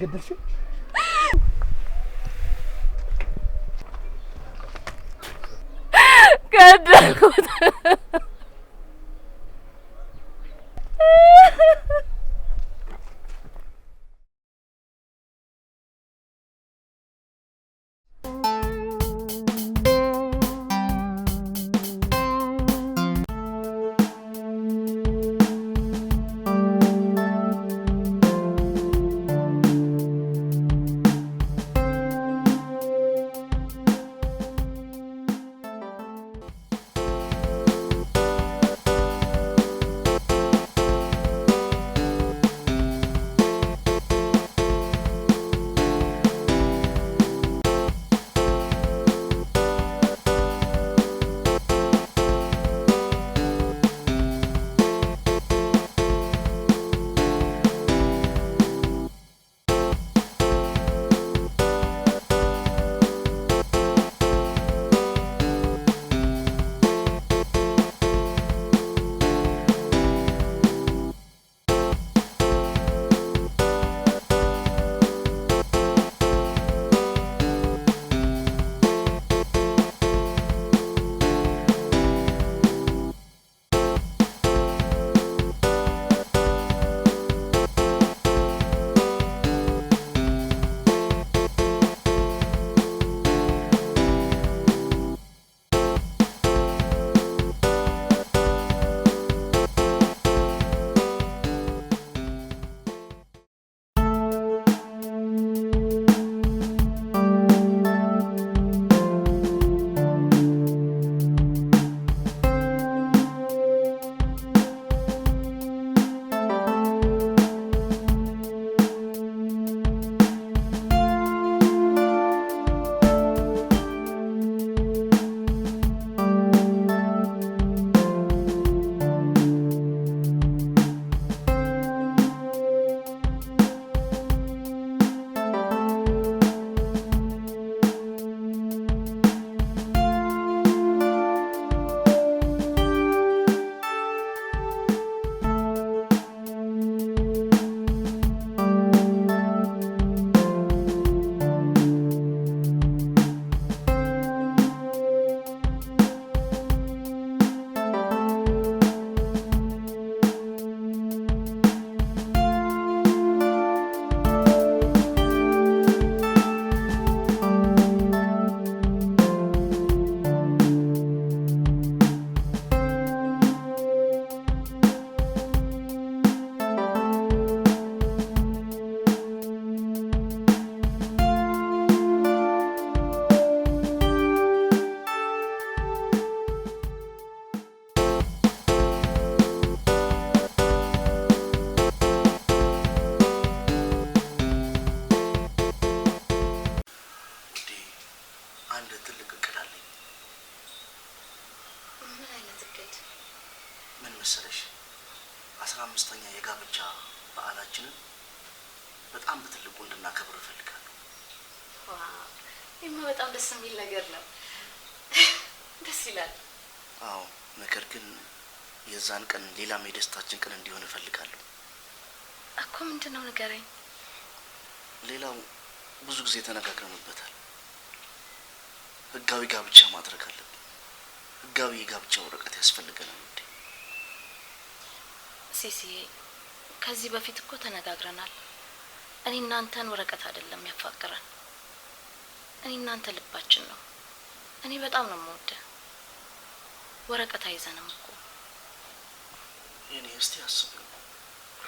ገደልሽው? ገደልኩት። መሰለሽ 15ኛ የጋብቻ በዓላችንን በጣም በትልቁ እንድናከብር እፈልጋለሁ። ዋው ይሄማ በጣም ደስ የሚል ነገር ነው። ደስ ይላል። አዎ ነገር ግን የዛን ቀን ሌላም የደስታችን ቀን እንዲሆን እፈልጋለሁ። እኮ ምንድነው ንገረኝ። ሌላው ብዙ ጊዜ ተነጋግረንበታል። ህጋዊ ጋብቻ ማድረግ አለብን። ህጋዊ የጋብቻ ወረቀት ያስፈልገናል እንዴ? ሲሲ ከዚህ በፊት እኮ ተነጋግረናል። እኔ እናንተን ወረቀት አይደለም ያፋቅረን፣ እኔ እናንተ ልባችን ነው። እኔ በጣም ነው የምወደው። ወረቀት አይዘንም እኮ የኔ እስቲ አስብ።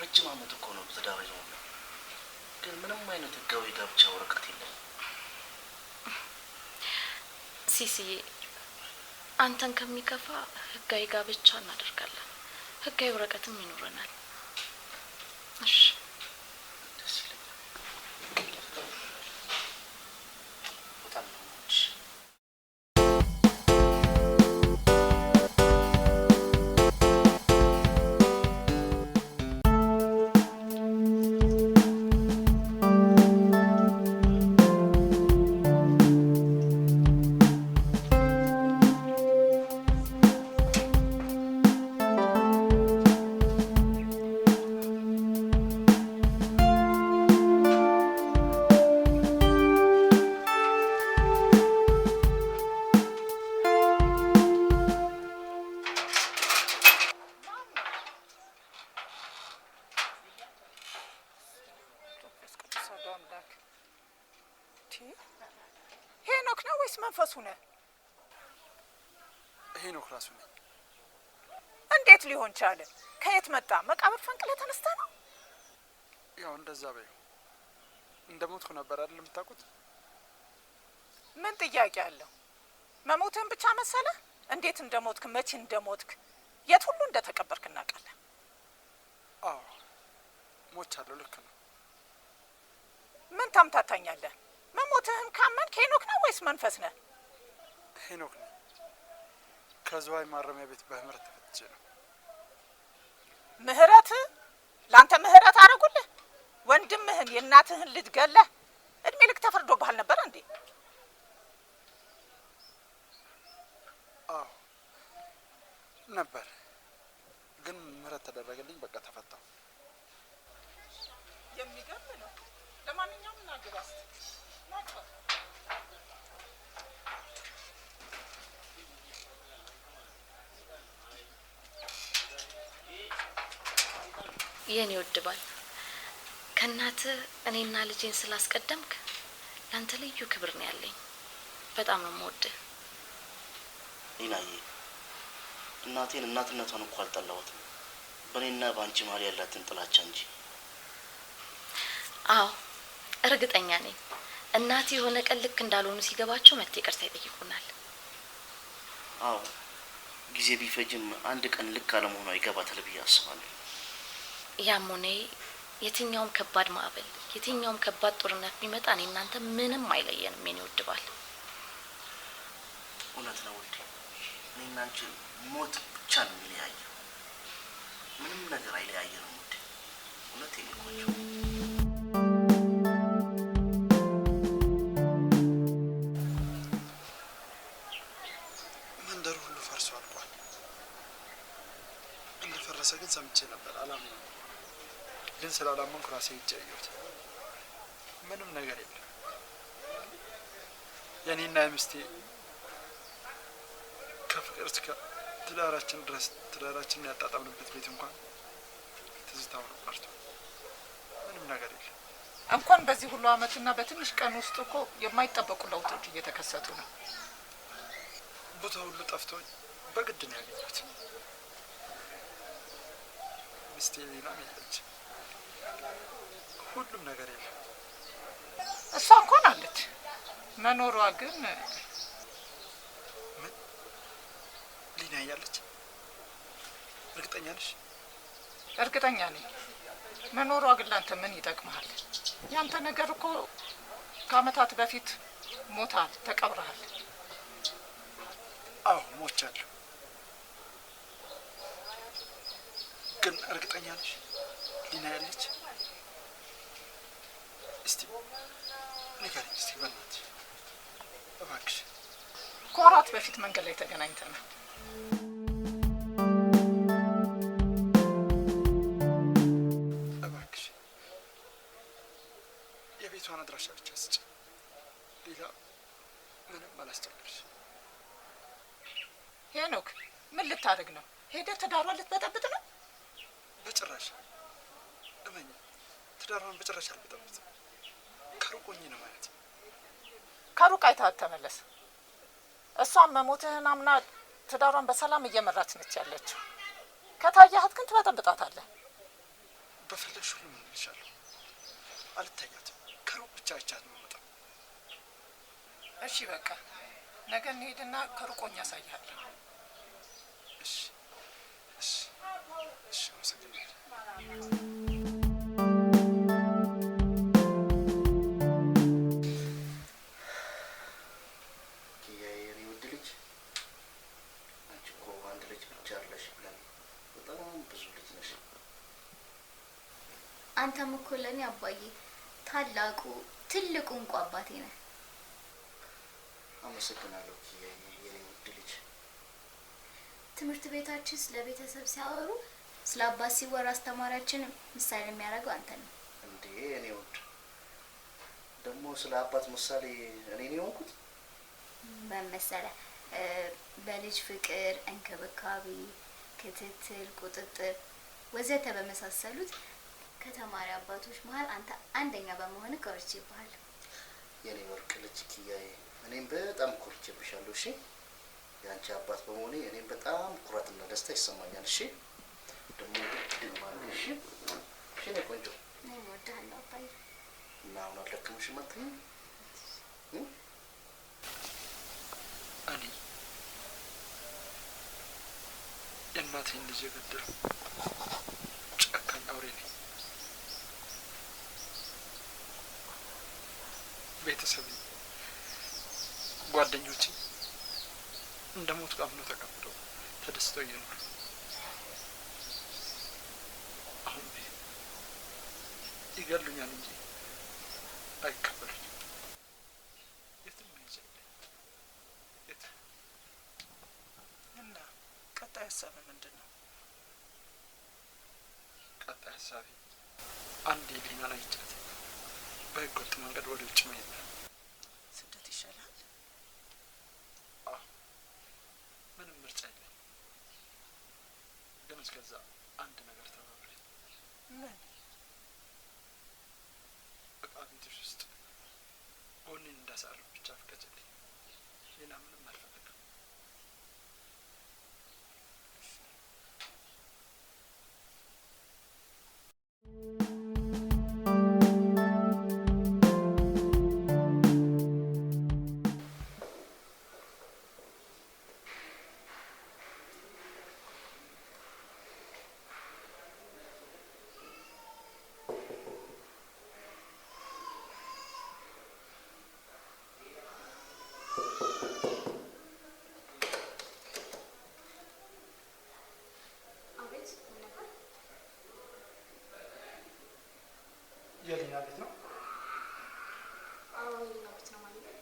ረጅም አመት እኮ ነው ተዳራጅ ነው፣ ግን ምንም አይነት ህጋዊ ጋብቻ ወረቀት የለም። ሲሲ አንተን ከሚከፋ ህጋዊ ጋብቻ እናደርጋለን። ህጋዊ ወረቀትም ይኖረናል። እሺ ደስ ይለኛል። በጣም ነው ወይስ መንፈሱ ነህ? ሄኖክ ራሱ ነኝ። እንዴት ሊሆን ቻለ? ከየት መጣ? መቃብር ፈንቅለህ ተነስተህ ነው? ያው እንደዛ በይው። እንደሞትኩ ነበር አይደል የምታውቁት? ምን ጥያቄ አለው? መሞትህን ብቻ መሰለህ? እንዴት እንደሞትክ፣ መቼ እንደሞትክ፣ የት ሁሉ እንደተቀበርክ እናውቃለን። አዎ ሞቻለሁ፣ ልክ ነው። ምን ታምታታኛለህ? መሞትህን ካመንክ ሄኖክ ነው ወይስ መንፈስ ነህ? ሄኖክ ነኝ። ከዝዋይ ማረሚያ ቤት በምህረት ተፈትቼ ነው። ምህረት? ለአንተ ምህረት አደረጉልህ? ወንድምህን የእናትህን ልጅ ገለህ እድሜ ልክ ተፈርዶብሃል ነበር እንዴ? አዎ ነበር፣ ግን ምህረት ተደረገልኝ። በቃ ተፈታሁ። የሚገርም ነው። ለማንኛውም እናግባ እስቲ ናግባ። የኔ ውድ ባል ከእናትህ እኔና ልጄን ስላስቀደምክ ላንተ ልዩ ክብር ነው ያለኝ። በጣም ነው የምወድህ። ሊናዬ እናቴን እናትነቷን እኮ አልጠላሁትም፣ በእኔና በአንቺ መሀል ያላትን ጥላቻ እንጂ። አዎ እርግጠኛ ነኝ እናቴ የሆነ ቀን ልክ እንዳልሆኑ ሲገባቸው መጥተው ይቅርታ ይጠይቁናል። አዎ ጊዜ ቢፈጅም አንድ ቀን ልክ አለመሆኗ ይገባታል ብዬ አስባለሁ። ያም ሆነ የትኛውም ከባድ ማዕበል፣ የትኛውም ከባድ ጦርነት ቢመጣ እኔ እናንተ ምንም አይለየንም የኔ ውድ ባል። እውነት ነው ውዴ፣ እኔና አንቺ ሞት ብቻ ነው የሚለያየው፣ ምንም ነገር አይለያየንም ውዴ። እውነት የኔ መንደሩ ሁሉ ፈርሶ አልቋል። እንደፈረሰ ግን ሰምቼ ነበር፣ አላምነው። ግን ስላላመንኩ ራሴ ሄጄ አየሁት። ምንም ነገር የለም። የኔና የሚስቴ ከፍቅር እስከ ትዳራችን ድረስ ትዳራችንን ያጣጣምንበት ቤት እንኳን ትዝታው ነው ቀርቷል። ምንም ነገር የለም። እንኳን በዚህ ሁሉ አመትና በትንሽ ቀን ውስጥ እኮ የማይጠበቁ ለውጦች እየተከሰቱ ነው። ቦታ ሁሉ ጠፍቶኝ በግድ ነው ያገኘሁት። ሚስቴ ሌላም የለች፣ ሁሉም ነገር የለም። እሷ እንኳን አለች፣ መኖሯ ግን ምን? ሊና እያለች? እርግጠኛ ነሽ? እርግጠኛ ነኝ። መኖሯ ግን ላንተ ምን ይጠቅምሃል? ያንተ ነገር እኮ ከአመታት በፊት ሞታል፣ ተቀብረሃል። አዎ ሞቻለሁ። ግን እርግጠኛ ነሽ ሊና ያለች? እስቲ ንገሪኝ እስቲ በእናትሽ እባክሽ። ከወራት በፊት መንገድ ላይ ተገናኝተናል። እባክሽ የቤቷን አድራሻ ብቻ ስጭ፣ ሌላ ምንም አላስጨንቅሽ። ሄኖክ ምን ልታደርግ ነው? ሄደህ ትዳሯን ልትበጠብጥ ነው? በጭራሽ እመኝ፣ ትዳሯን በጭራሽ አልበጠብጥም። ከሩቅ ሆኜ ነው ማለት። ከሩቅ አይተሃት ተመለስ። እሷም መሞትህን አምና ትዳሯን በሰላም እየመራች ነች ያለችው። ከታያህት ግን ትበጠብጣታለህ። በፈለግሽ ሁሉ ምን እልሻለሁ፣ አልታያትም። ከሩቅ ብቻ አይቻት ነው የምመጣው። እሺ በቃ ነገ እንሄድና ከሩቅ ሆኜ አሳይሃለሁ። እሺ እሺ እሺ፣ አመሰግናለሁ። አንተም እኮ ለኔ አባዬ ታላቁ ትልቁ እንቁ አባቴ ነህ። አመሰግናለሁ የኔ ውድ ልጅ። ትምህርት ቤታችን ስለ ቤተሰብ ሲያወሩ ስለ አባት ሲወራ አስተማሪያችን ምሳሌ የሚያደርገው አንተ ነው እንዴ? የኔ ውድ ደግሞ ስለ አባት ምሳሌ እኔ ነው የሆንኩት። በመሰለህ በልጅ ፍቅር፣ እንክብካቤ፣ ክትትል፣ ቁጥጥር ወዘተ በመሳሰሉት ከተማሪ አባቶች መሀል አንተ አንደኛ በመሆን ኮርቼ ይባል። የኔ ወርቅ ልጅ ኪያዬ እኔም በጣም ኮርቼብሻለሁ። እሺ የአንቺ አባት በመሆኔ እኔም በጣም ኩራትና ደስታ ይሰማኛል። እሺ ደግሞ ማለት እሺ እሺ ነው ቆንጆ እኔ እወድሃለሁ አባዬ። እና አሁን አልደከመሽም አትይም? እኔ የእናቴን ልጅ የገደልኩ ጨካኝ አውሬ ነኝ። ቤተሰብ ጓደኞቼ እንደ ሞት አምነው ተቀምጠው ተደስተው እየኖሩ አሁን ይገሉኛል እንጂ አይቀበሉኝም። የትም አይችልም። የትም እና ቀጣይ ሀሳብ ምንድን ነው? ቀጣይ ሀሳቤ አንድ የሊናን አይቻት በህገ ወጥ መንገድ ወደ ውጭ መሄድ ነው። ስደት ይሻላል? ምንም ምርጫ የለም። ግን እስከዛ አንድ ነገር ተባብሬ። ምን? እቃ ቤትሽ ውስጥ ጎኔን እንዳሳርፍ ብቻ ፍቀጅልኝ። ሌላ ምንም አልፈልግም። የሊና ቤት ነው? አዎ የሊና ቤት ነው ማለት ነው።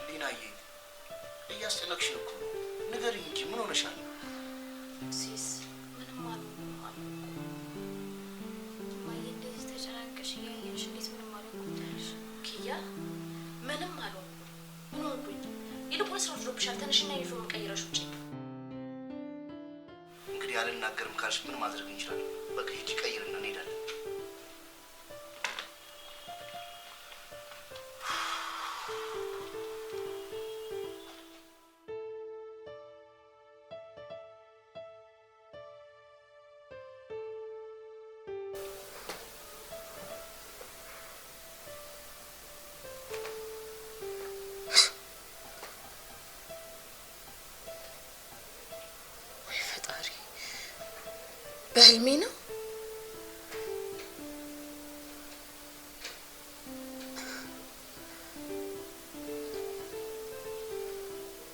ሊናዬ እያስጨነቅሽን እኮ ነው። ንገሪኝ እንጂ ምን ሆነሻል? ሲስ ምንም አልሆንኩም አልኩ። እማዬ እንደዚህ ተጨናንቀሽ እያየንሽ እንዴት ምንም አልሆንኩም ትያለሽ? ኪያ ምንም አልሆንኩም። ምን ሆንኩኝ? ይልቁንስ ረፍዶብሻል። ተነሽና ዩኒፎርም ቀይረሽ ውጪ። እንግዲህ አልናገርም ካልሽ ምን ማድረግ እንችላለን? በቃ ሂጂ ቀይርና እንሄዳለን። በህልሜ ነው?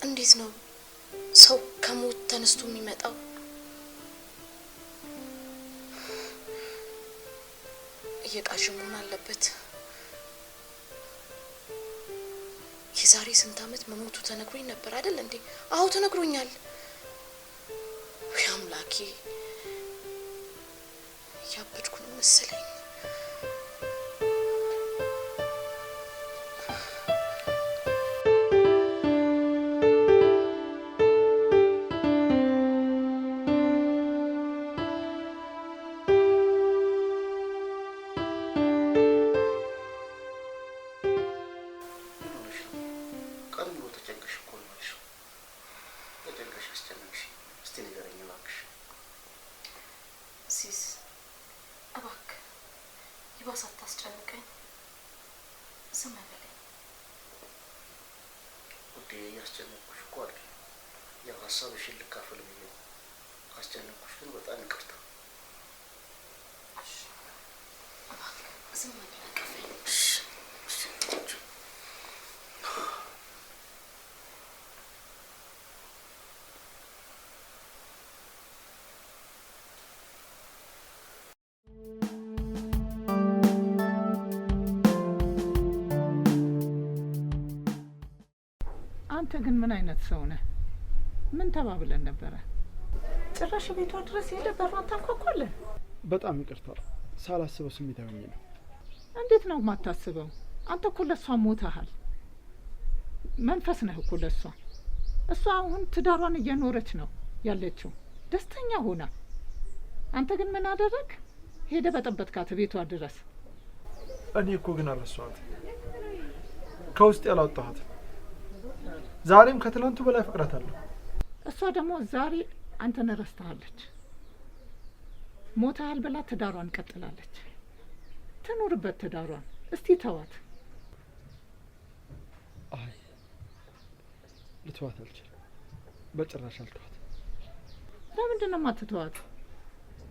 እንዴት ነው ሰው ከሞት ተነስቶ የሚመጣው? እየቃዥ መሆን አለበት። የዛሬ ስንት ዓመት መሞቱ ተነግሮኝ ነበር አይደል እንዴ? አዎ ተነግሮኛል። ወይ አምላኬ፣ ያበድኩ ነው መሰለኝ። ሲስ እባክህ ይባስ አታስጨንቀኝ። ዝም በለኝ ውዴ። እያስጨነቅኩሽ እኮ አይደል። ያው ሀሳብሽን ልካፈል ብዬ ነው። ካስጨነቅኩሽ ግን በጣም ይቅርታ። እባክህ ዝም ብለህ አቀፈኝ። አንተ ግን ምን አይነት ሰው ነህ? ምን ተባብለን ነበረ? ጭራሽ ቤቷ ድረስ ሄደ በሯን ታንኳኳለህ? በጣም ይቅርታ፣ ሳላስበው ስሜታዊ ሆኜ ነው። እንዴት ነው የማታስበው? አንተ እኮ ለእሷ ሞተሃል። መንፈስ ነህ እኮ ለእሷ። እሷ አሁን ትዳሯን እየኖረች ነው ያለችው ደስተኛ ሆና። አንተ ግን ምን አደረግ? ሄደ በጠበጥካት ቤቷ ድረስ። እኔ እኮ ግን አልረሳኋትም፣ ከውስጥ ያላወጣኋት። ዛሬም ከትላንቱ በላይ ፍቅራታለሁ። እሷ ደግሞ ዛሬ አንተን ረስተሃለች። ሞተሃል ብላ ትዳሯን ቀጥላለች። ትኑርበት ትዳሯን። እስቲ ተዋት። አይ ልተዋት አልችልም፣ በጭራሽ አልተዋት። ለምንድን ነው የማትተዋት?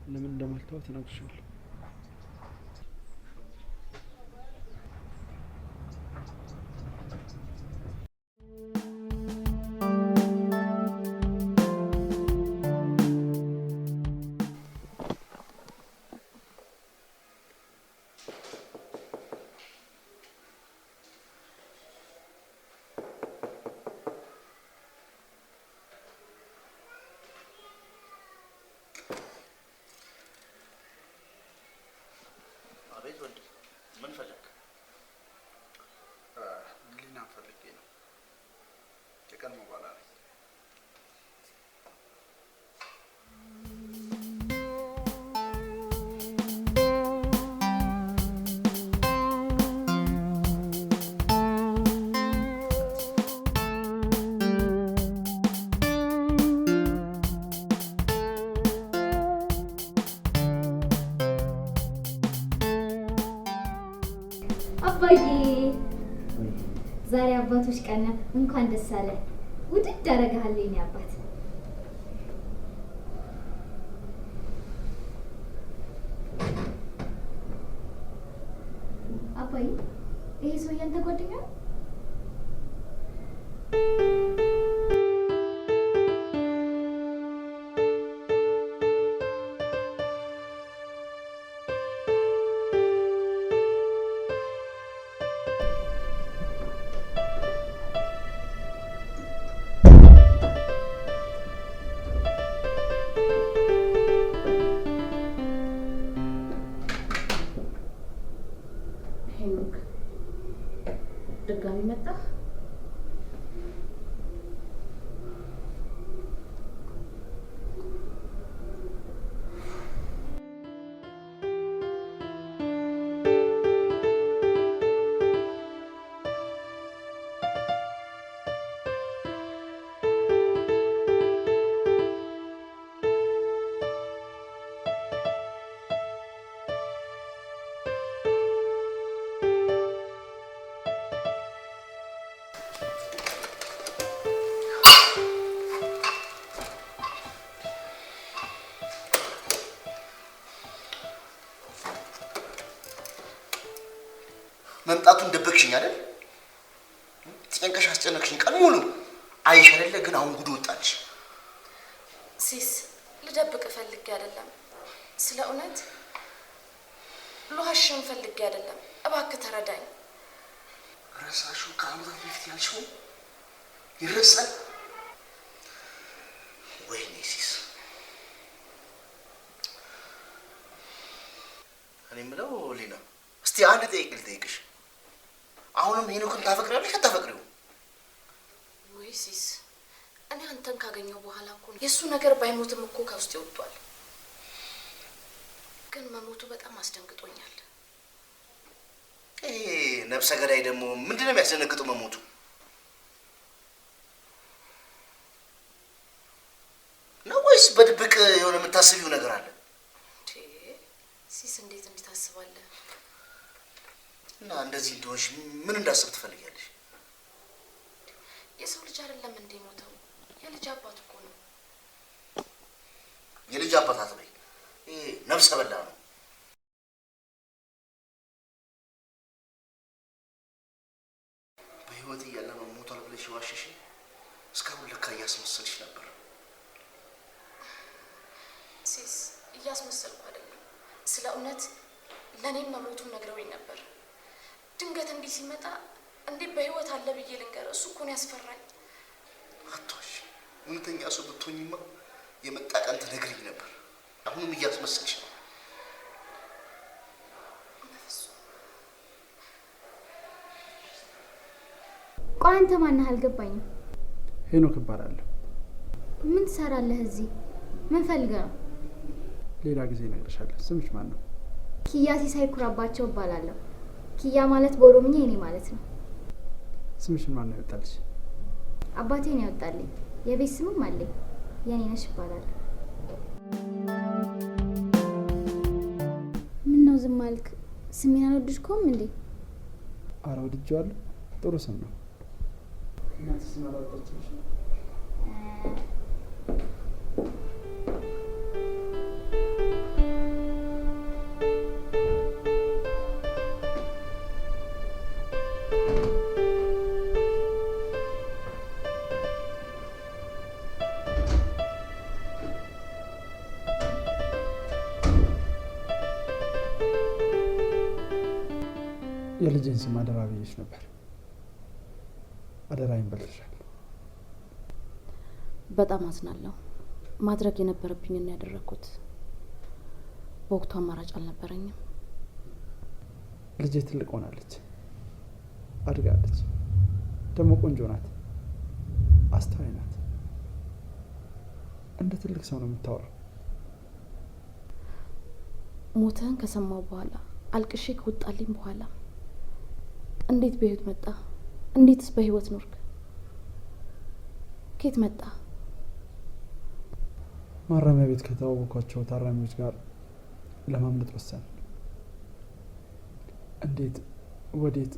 ለምን እንደማልተዋት እነግርሻለሁ። ምን ፈለግ? ሊና ፈልጌ ነው። የቀድሞ ባላ ነኝ። አባዬ ዛሬ አባቶች ቀን ነው። እንኳን ደስ አለ። ውድድ አደረግሃለሁ የኔ አባት። አባዬ ይሄ ሰውዬ አንተ ጓደኛ ነው? ድጋሚ መጣህ? መምጣቱን ደበቅሽኝ አይደል? ተጨንቀሽ አስጨነቅሽኝ ቀን ሙሉ አይሽ አይደለ? ግን አሁን ጉድ ወጣልሽ። ሲስ ልደብቅ ፈልጌ አይደለም። ስለ እውነት ልዋሽም ፈልጌ አይደለም። እባክህ ተረዳኝ። ረሳሽው? ከዓመታት በፊት ያልሽው ይረሳል? ወይኔ ሲስ፣ እኔ የምለው ሊና፣ እስቲ አንድ ጥያቄ ልጠይቅሽ። አሁንም ሄኖክን ታፈቅሪያለሽ አታፈቅሪው? ወይ ሲስ፣ እኔ አንተን ካገኘው በኋላ እኮ የእሱ ነገር ባይሞትም እኮ ከውስጥ ይወጣል። ግን መሞቱ በጣም አስደንግጦኛል። ይሄ ነፍሰ ገዳይ ደግሞ ምንድን ነው የሚያስደነግጠው መሞቱ? ነው ወይስ በድብቅ የሆነ የምታስቢው ነገር አለ? ሲስ፣ እንዴት እንዴት ታስባለህ? እና እንደዚህ እንደሆንሽ ምን እንዳስብ ትፈልጊያለሽ? የሰው ልጅ አይደለም እንዴ ሞተው? የልጅ አባት እኮ ነው። የልጅ አባት አትበይ፣ ይሄ ነፍሰ በላ ነው። እስካሁን ለካ እያስመሰልሽ ነበር። ሲስ እያስመሰልኩ አይደለም። ስለ እውነት ለእኔም መሞቱን ነግረውኝ ነበር። ድንገት እንዲህ ሲመጣ እንዴት በህይወት አለ ብዬ ልንገር? እሱ እኮ ነው ያስፈራኝ። አትዋሽ። እውነተኛ ሰው ብትሆኝማ የመጣ ቀን ትነግሪኝ ነበር። አሁንም እያስመሰልሽ ነው። ቆይ አንተ ማነህ? አልገባኝም። ሄኖክ እባላለሁ። ምን ትሰራለህ እዚህ? ምን ፈልገህ ነው? ሌላ ጊዜ እነግርሻለሁ። ስምሽ ማን ነው? ኪያ ሲሳይ ኩራባቸው እባላለሁ። ኪያ ማለት በኦሮምኛ የኔ ማለት ነው። ስምሽን ማን ነው ያወጣልሽ? አባቴ ነው ያወጣልኝ። የቤት ስምም አለኝ። የኔ ነሽ እባላለሁ። ምን ነው ዝም አልክ? ስሜን አልወደድከውም እንዴ? ኧረ ወድጄዋለሁ። ጥሩ ስም ነው። እናትሽ ስም አላወጣችልሽ? የልጄን ስም አደራ ብዬሽ ነበር። አደራዬን በልተሻል። በጣም አዝናለሁ። ማድረግ የነበረብኝን ያደረኩት። በወቅቱ አማራጭ አልነበረኝም። ልጄ ትልቅ ሆናለች፣ አድጋለች። ደግሞ ቆንጆ ናት፣ አስተዋይ ናት። እንደ ትልቅ ሰው ነው የምታወራው። ሞትህን ከሰማው በኋላ አልቅሼ ከወጣልኝ በኋላ እንዴት በህይወት መጣ? እንዴትስ በህይወት ኖርክ? ከየት መጣ? ማረሚያ ቤት ከተዋወቋቸው ታራሚዎች ጋር ለማምለጥ ወሰን። እንዴት፣ ወዴት፣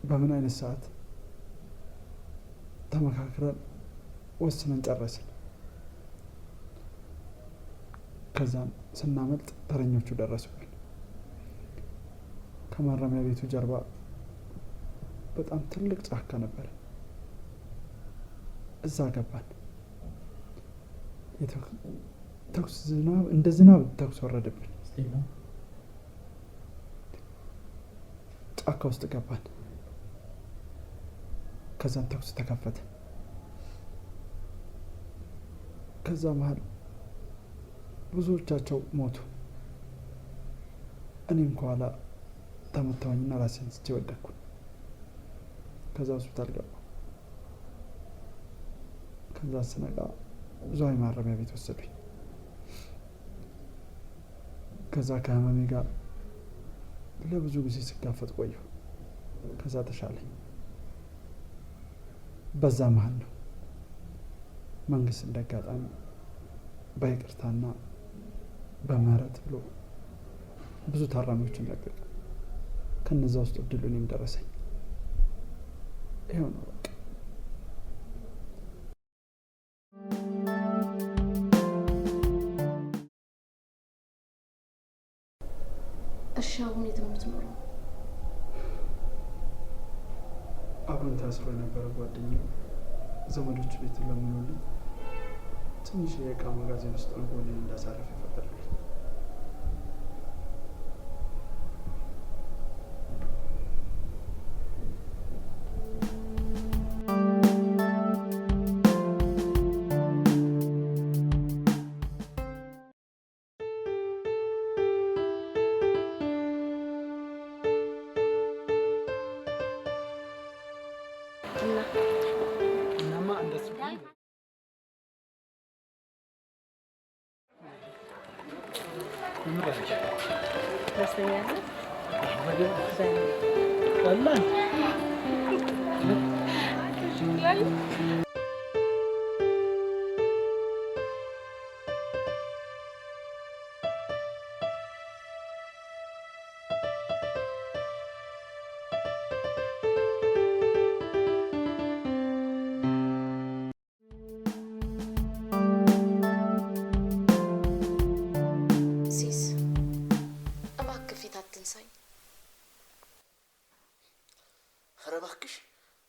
በምን አይነት ሰዓት ተመካክረን ወስነን ጨረስን። ከዛም ስናመልጥ ተረኞቹ ደረሱብን። ከማረሚያ ቤቱ ጀርባ በጣም ትልቅ ጫካ ነበር። እዛ ገባን። ተኩስ ዝናብ እንደ ዝናብ ተኩስ ወረደብን። ጫካ ውስጥ ገባን። ከዛም ተኩስ ተከፈተ። ከዛ መሀል ብዙዎቻቸው ሞቱ። እኔም ከኋላ ተመታሁኝና ራሴን ስቼ ወደቅኩ። ከዛ ሆስፒታል ገባ። ከዛ ስነቃ ብዙሃን ማረሚያ ቤት ወሰዱኝ። ከዛ ከህመሜ ጋር ለብዙ ጊዜ ስጋፈጥ ቆየሁ። ከዛ ተሻለኝ። በዛ መሀል ነው መንግስት እንዳጋጣሚ በይቅርታና በምህረት ብሎ ብዙ ታራሚዎችን ለቀቀ። ከነዛ ውስጥ እድሉ እኔም ደረሰኝ። ይኸው ነው በቃ። እሺ አሁን የት ነው የምትኖረው? አብሮን ታስሮ የነበረ ጓደኛዬ ዘመዶች ቤት ለምኖልኝ ትንሽ የእቃ መጋዘን ውስጥ ነው ጎኔን እንዳሳረፍ የፈቀደልኝ። እናማ እንደሱ ደስተኛ ነህ? ሲስ እባክህ ፊት አትንሳኝ። ኧረ እባክሽ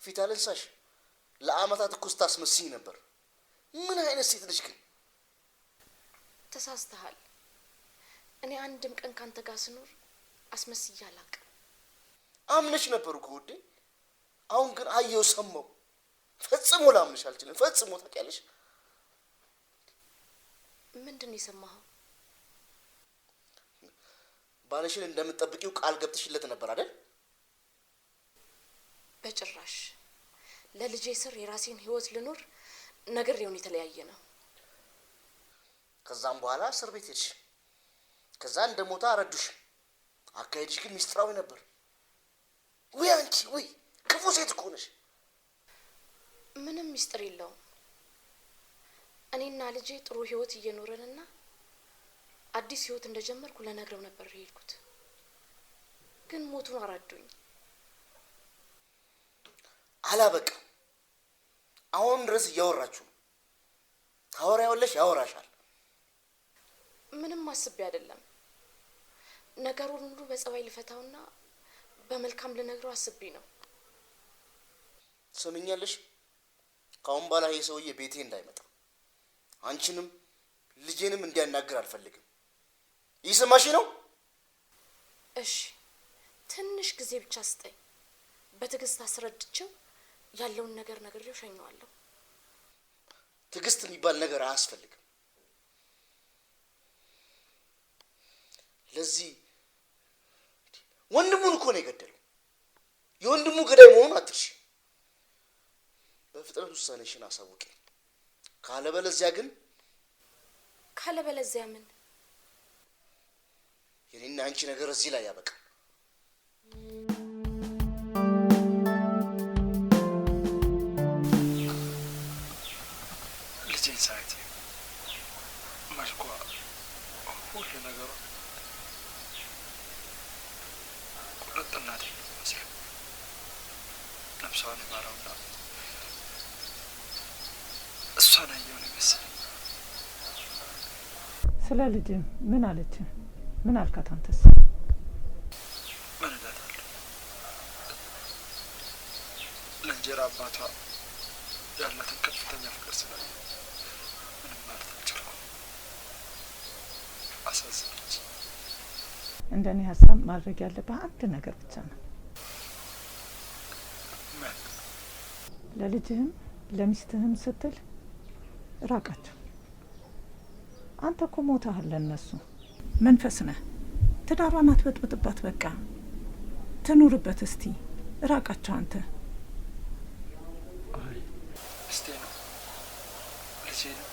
ፊት አልንሳሽ። ለአመታት እኮ ስታስመስኝ ነበር። ምን አይነት ሴት ነሽ ግን? ተሳስተሃል። እኔ አንድም ቀን ካንተ ጋር ስኖር አስመስዬ አላውቅም። አምነሽ ነበር እኮ ውዴ። አሁን ግን አየው ሰማው። ፈጽሞ ላምንሽ አልችልም። ፈጽሞ ታውቂያለሽ። ምንድን ነው የሰማኸው? ባለሽን እንደምትጠብቂው ቃል ገብተሽለት ነበር አይደል? በጭራሽ። ለልጄ ስር የራሴን ህይወት ልኖር ነግሬውን የተለያየ ነው። ከዛም በኋላ እስር ቤት ሄድሽ። ከዛ እንደሞታ አረዱሽ። አካሄድሽ ግን ሚስጥራዊ ነበር። ውይ አንቺ ውይ ክፉ ሴት እኮ ነሽ። ምንም ሚስጥር የለውም። እኔና ልጄ ጥሩ ህይወት እየኖረንና አዲስ ህይወት እንደጀመርኩ ለነግረው ነበር የሄድኩት። ግን ሞቱን አራዱኝ። አላበቃም። አሁን ድረስ እያወራችሁ ነው። ታወሪያለሽ፣ ያወራሻል። ምንም አስቤ አይደለም። ነገሩን ሁሉ በጸባይ ልፈታውና በመልካም ልነግረው አስቤ ነው። ሰምኛለሽ? ካሁን በኋላ ይሄ ሰውዬ ቤቴ እንዳይመጣ አንቺንም ልጄንም እንዲያናግር አልፈልግም። ይሰማሽ ነው? እሺ፣ ትንሽ ጊዜ ብቻ ስጠኝ። በትዕግስት አስረድቼው ያለውን ነገር ነግሬው ሸኘዋለሁ። ትዕግስት የሚባል ነገር አያስፈልግም። ለዚህ ወንድሙን እኮ ነው የገደለው። የወንድሙ ገዳይ መሆኑን አትርሺ። በፍጥነት ውሳኔሽን አሳውቂ። ካለበለዚያ ምን? የኔና አንቺ ነገር እዚህ ላይ ያበቃል። ልጄን ሳያት መልኳ፣ ሁሉ ነገሯ ቁርጥ እናቴ መስሎ ነፍሷን ይማረውና እሷን አየሁ ነው መሰለኝ። ስለ ልጅ ምን አለች? ምን አልካት አንተስ? ምን እላታለሁ? ለእንጀራ አባቷ ያላትን ከፍተኛ ፍቅር ስላየ ምንም ማለት አልቻልኩም። አሳዘነች። እንደኔ ሀሳብ ማድረግ ያለብህ አንድ ነገር ብቻ ነው። ምን? ለልጅህም ለሚስትህም ስትል ራቃቸው። አንተ እኮ ሞተሃል ለእነሱ። መንፈስ ነህ። ትዳሯን አትበጥብጥባት። በቃ ትኑርበት። እስቲ ራቃቸው አንተ። አይ እስቴ ነው ልጄ ነው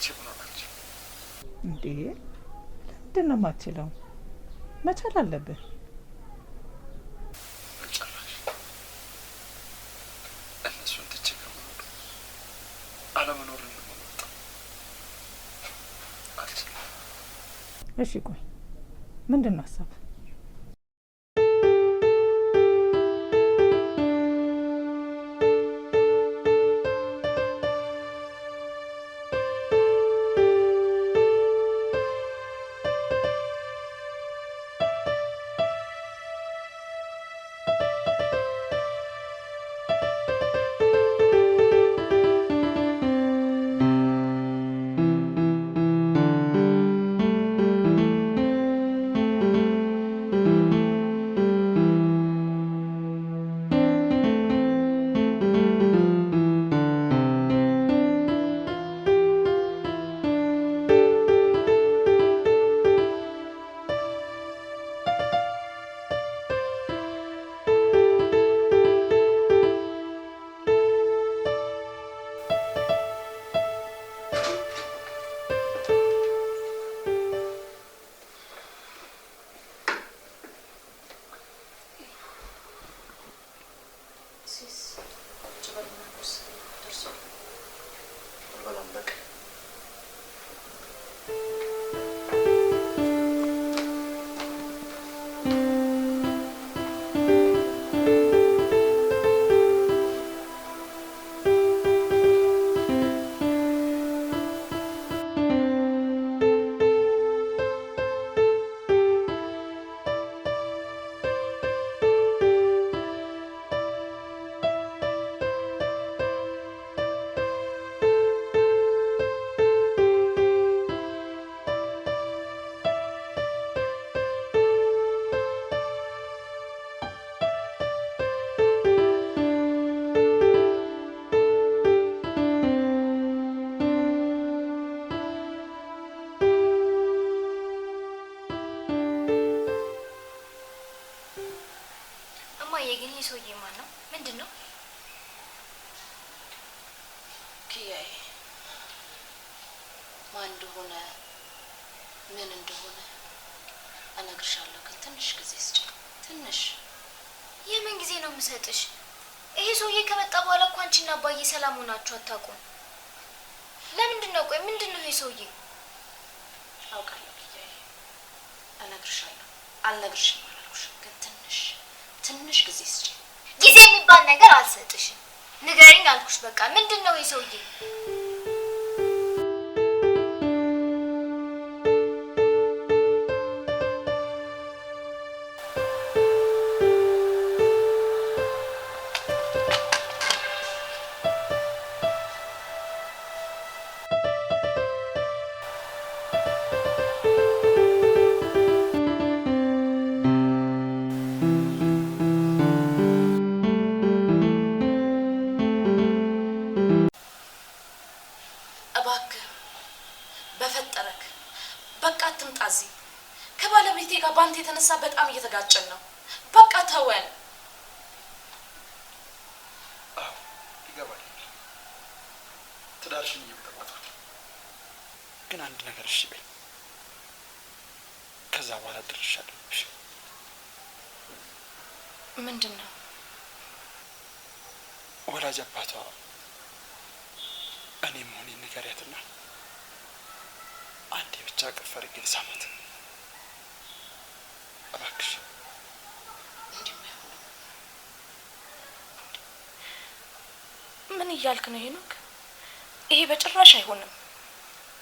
ችግሮናቸው። እንዴ ለምንድን ነው የማትችለው? መቻል አለብህ። በጭራሽ እነሱን ትቼ ከመኖር አለመኖርን ነው የምመርጠው። አልችልም። እሺ ቆይ ምንድን ነው ሀሳብ? እንደሆነ ምን እንደሆነ እነግርሻለሁ። ግን ትንሽ ጊዜ ስጪኝ። ትንሽ። የምን ጊዜ ነው የምሰጥሽ? ይሄ ሰውዬ ከመጣ በኋላ እኮ አንቺና አባዬ ሰላም ሆናችሁ አታውቁም። ለምንድን ነው? ቆይ ምንድን ነው ይሄ ሰውዬ? አውቃለሁ ጊዜያዬ፣ እነግርሻለሁ። አልነግርሽም አላልኩሽም? ግን ትንሽ ጊዜ ስጪኝ። ጊዜ የሚባል ነገር አልሰጥሽም። ንገሪኝ አልኩሽ። በቃ ምንድን ነው ይሄ ሰውዬ? እባክህ በፈጠረክ በቃ አትምጣ እዚህ። ከባለቤቴ ጋር ባንተ የተነሳ በጣም እየተጋጨን ነው። በቃ ተወን። አዎ ይገባል። ትዳርሽን እየበጠበጥኩት ግን አንድ ነገር እሺ በይ። ከዛ በኋላ ድርሻለሁ። ምንድን ነው? ወላጅ አባቷ እኔ መሆኔን ንገሪያትና አንዴ ብቻ ቅፍ አድርጌ ልሳማት እባክሽ። ምን እያልክ ነው ሄኖክ? ይሄ በጭራሽ አይሆንም።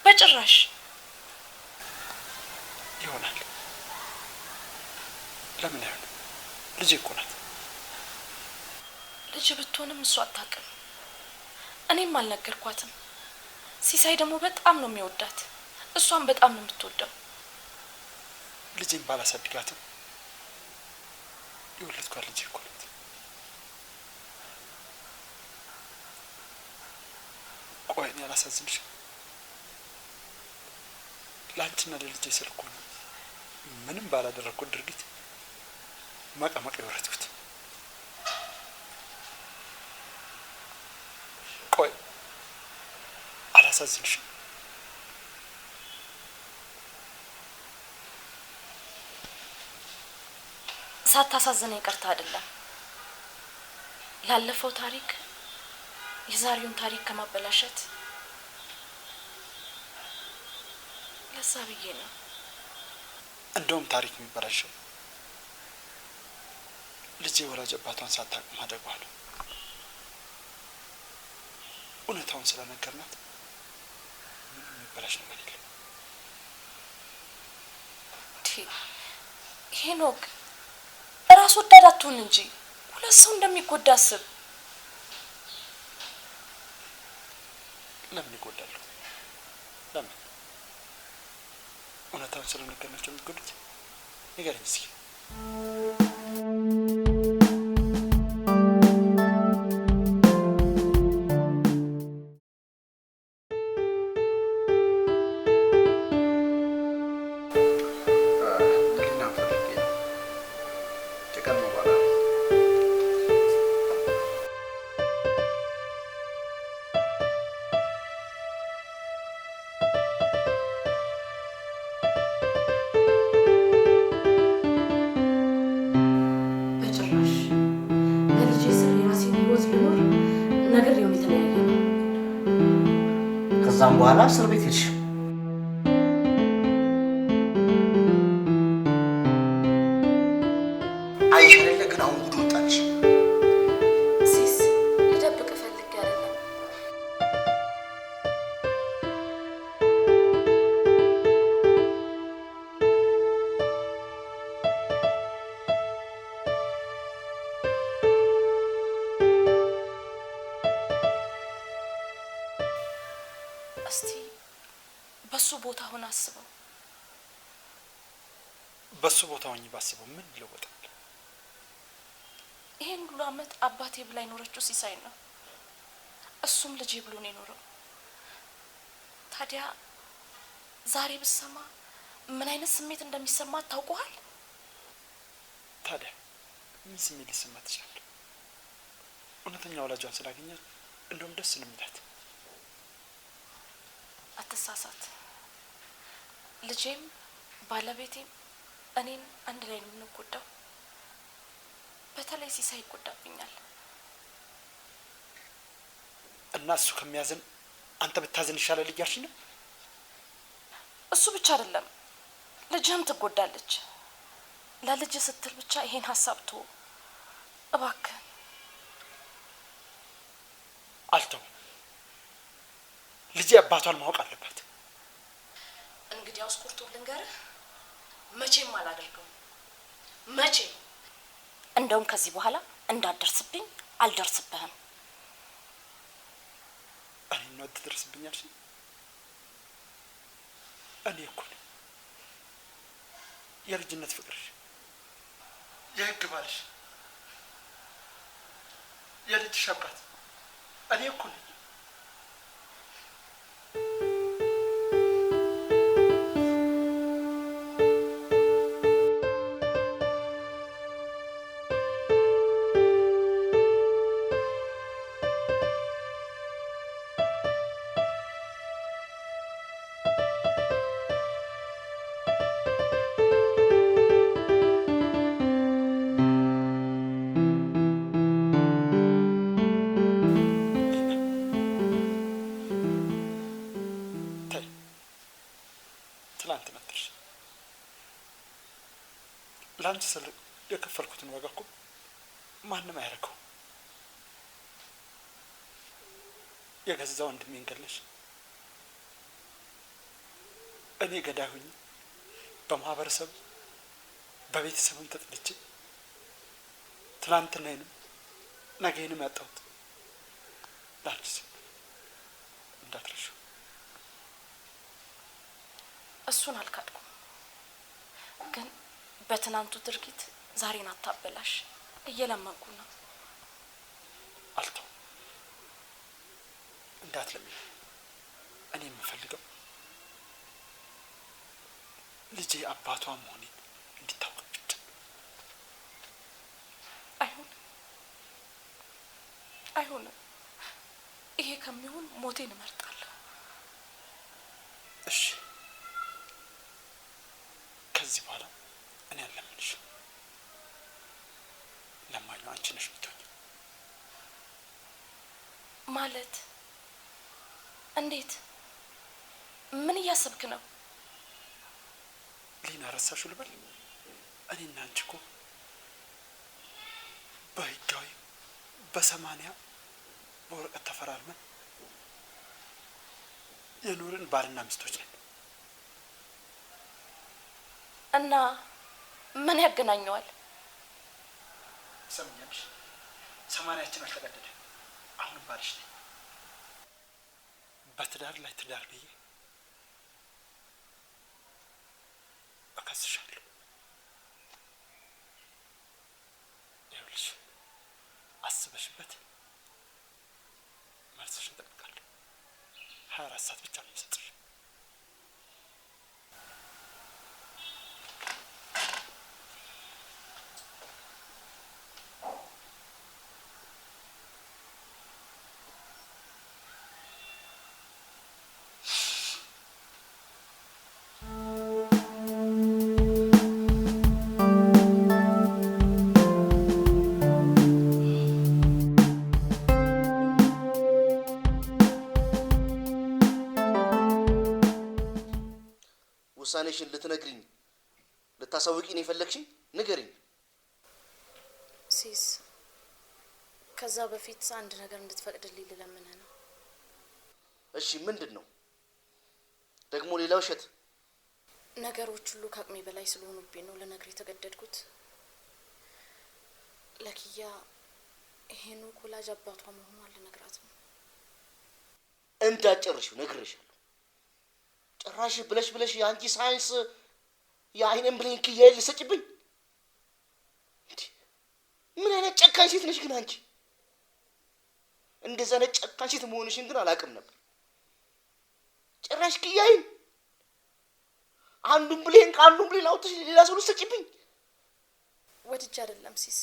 በጭራሽ ይሆናል። ለምን አይሆንም? ልጄ እኮ ናት። ልጅ ብትሆንም እሷ አታውቅም። እኔም አልነገርኳትም። ሲሳይ ደግሞ በጣም ነው የሚወዳት፣ እሷም በጣም ነው የምትወደው። ልጄን ባላሳድጋትም የወለድኳት ልጄ እኮ ናት። ቆይ እኔ አላሳዝንሽም? ለአንቺና ለልጄ ስል እኮ ነው ምንም ባላደረግኩት ድርጊት መቀመቅ የወረድኩት። ቆይ አላሳዝንሽም? ሳታሳዝነኝ ቀርታ አይደለም። ላለፈው ታሪክ የዛሬውን ታሪክ ከማበላሸት ለዛ ብዬ ነው። እንደውም ታሪክ የሚበላሸው ልጄ ወላጅ አባቷን ሳታውቅ ማደጓ ነው። እውነታውን ስለነገርናት ምንም የሚበላሽ ነገር የለም። ሄኖክ ራስ ወዳድ አትሁን እንጂ ሁለት ሰው እንደሚጎዳ አስብ። ለምን ይጎዳሉ? ለምን? እውነታውን ስለነገርናቸው የሚጎዱት? ንገረኝ እስኪ። ከዛም በኋላ እስር ቤት ሄድሽ። አይሽ አይደለ? ግን አሁን ጉድ ወጣች። ሲስ ልደብቅ ፈልጌ አይደለም። እስቲ በሱ ቦታ ሆነ አስበው። በሱ ቦታ ሆኜ ባስበው ምን ይለወጣል? ይሄን ሁሉ አመት አባቴ ብላ የኖረችው ሲሳይ ነው። እሱም ልጄ ብሎ ነው የኖረው። ታዲያ ዛሬ ብሰማ ምን አይነት ስሜት እንደሚሰማ ታውቀዋል? ታዲያ ምን ስሜት ሊሰማት ይችላል? እውነተኛ ወላጇን ስላገኘች እንደውም ደስ ነው የሚላት። አትሳሳት። ልጄም ባለቤቴም እኔን አንድ ላይ ነው የምንጎዳው። በተለይ ሲሳይ ይጎዳብኛል። እና እሱ ከሚያዝን አንተ ብታዝን ይሻላል እያልሽ ነው? እሱ ብቻ አይደለም ልጅህም ትጎዳለች። ለልጅ ስትል ብቻ ይሄን ሀሳብ ተው እባክህ። አልተውም። ልጄ አባቷን ማወቅ አለባት። እንግዲያውስ ቁርጡ ልንገርህ፣ መቼም አላደርገውም። መቼም እንደውም ከዚህ በኋላ እንዳትደርስብኝ አልደርስብህም። እኔ ነው ትደርስብኛለሽ? እኔ እኮ ነኝ የልጅነት ፍቅርሽ፣ የህግ ባልሽ፣ የልጅሽ አባት እኔ እኮ ነኝ። ትላንት መጥተሽ ለአንቺ ስል የከፈልኩትን ዋጋ እኮ ማንም አያደርገው። የገዛ ወንድሜን ገለሽ እኔ ገዳይ ሆኜ በማህበረሰብ በቤተሰብም ተጥልቼ ትላንትናዬንም ነገዬንም ያጣሁት ለአንቺ ስል እንዳትረሺው። እሱን አልካድኩም፣ ግን በትናንቱ ድርጊት ዛሬን አታበላሽ። እየለመንኩ ነው። አልተውም፣ እንዳትለምኝ። እኔ የምፈልገው ልጄ አባቷ መሆኔን እንዲታወቅ ብቻ። አይሆንም። ይሄ ከሚሆን ሞቴን እመርጣለሁ። እሺ፣ ከዚህ በኋላ እኔ አልለምንሽ። ለማኙ አንቺ ነሽ የምትሆኚ። ማለት እንዴት? ምን እያሰብክ ነው? ሊና ረሳሽው ልበል? እኔና አንቺ እኮ በህጋዊ በ80 በወረቀት ተፈራርመን የኖርን ባልና ሚስቶች ነን። እና ምን ያገናኘዋል? ሰምኛለሽ? 80ያችን አልተቀደደ። አሁንም ባልሽ ነኝ። በትዳር ላይ ትዳር ብዬ እከስሻለሁ። ይኸውልሽ፣ አስበሽበት መልስሽን እጠብቃለሁ። 24 ሰዓት ብቻ ነው የምሰጥሽ። ውሳኔሽን ልትነግሪኝ ልታሳውቂኝ የፈለግሽኝ? ንገሪኝ። ሲስ፣ ከዛ በፊት አንድ ነገር እንድትፈቅድልኝ ልለምንህ ነው። እሺ፣ ምንድን ነው ደግሞ? ሌላ ውሸት? ነገሮች ሁሉ ከአቅሜ በላይ ስለሆኑብኝ ነው ልነግር የተገደድኩት። ለኪያ ሄኖክ ወላጅ አባቷ መሆኗን ልነግራት ነው። እንዳትጨርሺው ነግሬሻለሁ። ጭራሽ ብለሽ ብለሽ የአንቺ ሳይንስ የአይንን ብሌን ክያዬን ልትሰጪብኝ? ምን አይነት ጨካኝ ሴት ነሽ ግን አንቺ! እንደዛ አይነት ጨካኝ ሴት መሆንሽን ግን አላውቅም ነበር። ጭራሽ ክያዬን አንዱን ብሌን ከአንዱን ብሌን አውጥተሽ ሌላ ሰው ልትሰጪብኝ? ወድጄ አይደለም ሲስ፣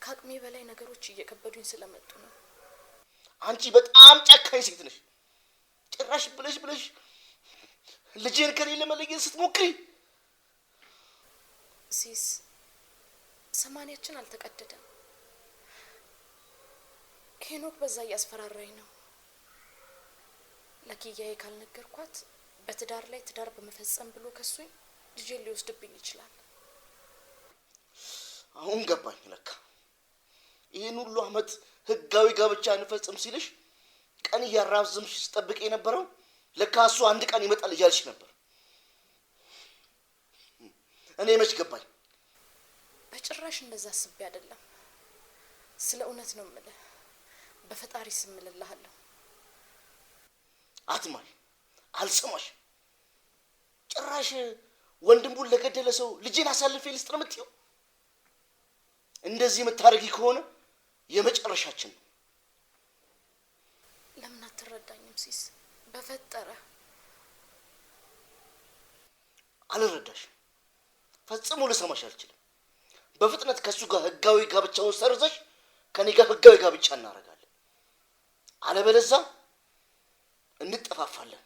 ከአቅሜ በላይ ነገሮች እየከበዱኝ ስለመጡ ነው። አንቺ በጣም ጨካኝ ሴት ነሽ። ጭራሽ ብለሽ ብለሽ ልጄን ከሌለ መለየት ስትሞክሪ ሲስ ሰማንያችን አልተቀደደም። ሄኖክ በዛ እያስፈራራኝ ነው። ለኪያዬ ካልነገርኳት በትዳር ላይ ትዳር በመፈጸም ብሎ ከሱኝ ልጄን ሊወስድብኝ ይችላል። አሁን ገባኝ። ለካ ይህን ሁሉ አመት ህጋዊ ጋብቻ እንፈጽም ሲልሽ ቀን እያራዘምሽ ስጠብቅ የነበረው ለካ እሱ አንድ ቀን ይመጣል እያልሽ ነበር። እኔ መች ገባኝ። በጭራሽ እንደዛ አስቤ አይደለም። ስለ እውነት ነው የምልህ። በፈጣሪ ስም እልልሃለሁ። አትማል፣ አልሰማሽ። ጭራሽ ወንድሙን ለገደለ ሰው ልጄን አሳልፌ ልስጥ ነው የምትይው? እንደዚህ የምታደርጊ ከሆነ የመጨረሻችን ነው። ለምን አትረዳኝም ሲስ? በፈጠረ አልረዳሽም። ፈጽሞ ልሰማሽ አልችልም። በፍጥነት ከሱ ጋር ህጋዊ ጋብቻውን ሰርዘሽ ከኔ ጋር ህጋዊ ጋብቻ እናደርጋለን። አለበለዛ እንጠፋፋለን።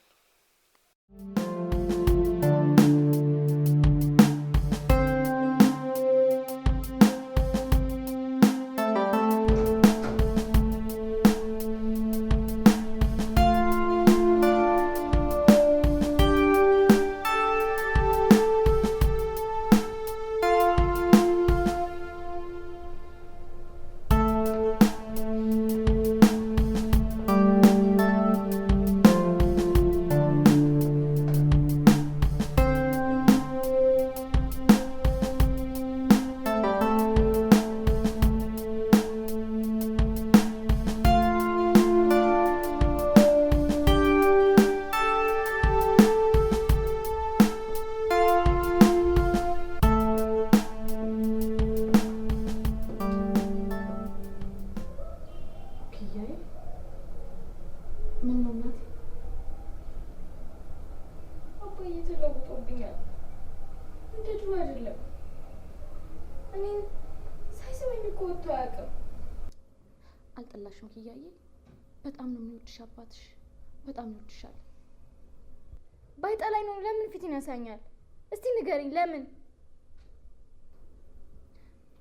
አልጠላሽም ኪያዬ። በጣም ነው የሚወድሽ አባትሽ። በጣም ይወድሻል። ባይጠላኝ ነው ለምን ፊት ይነሳኛል? እስቲ ንገሪኝ ለምን?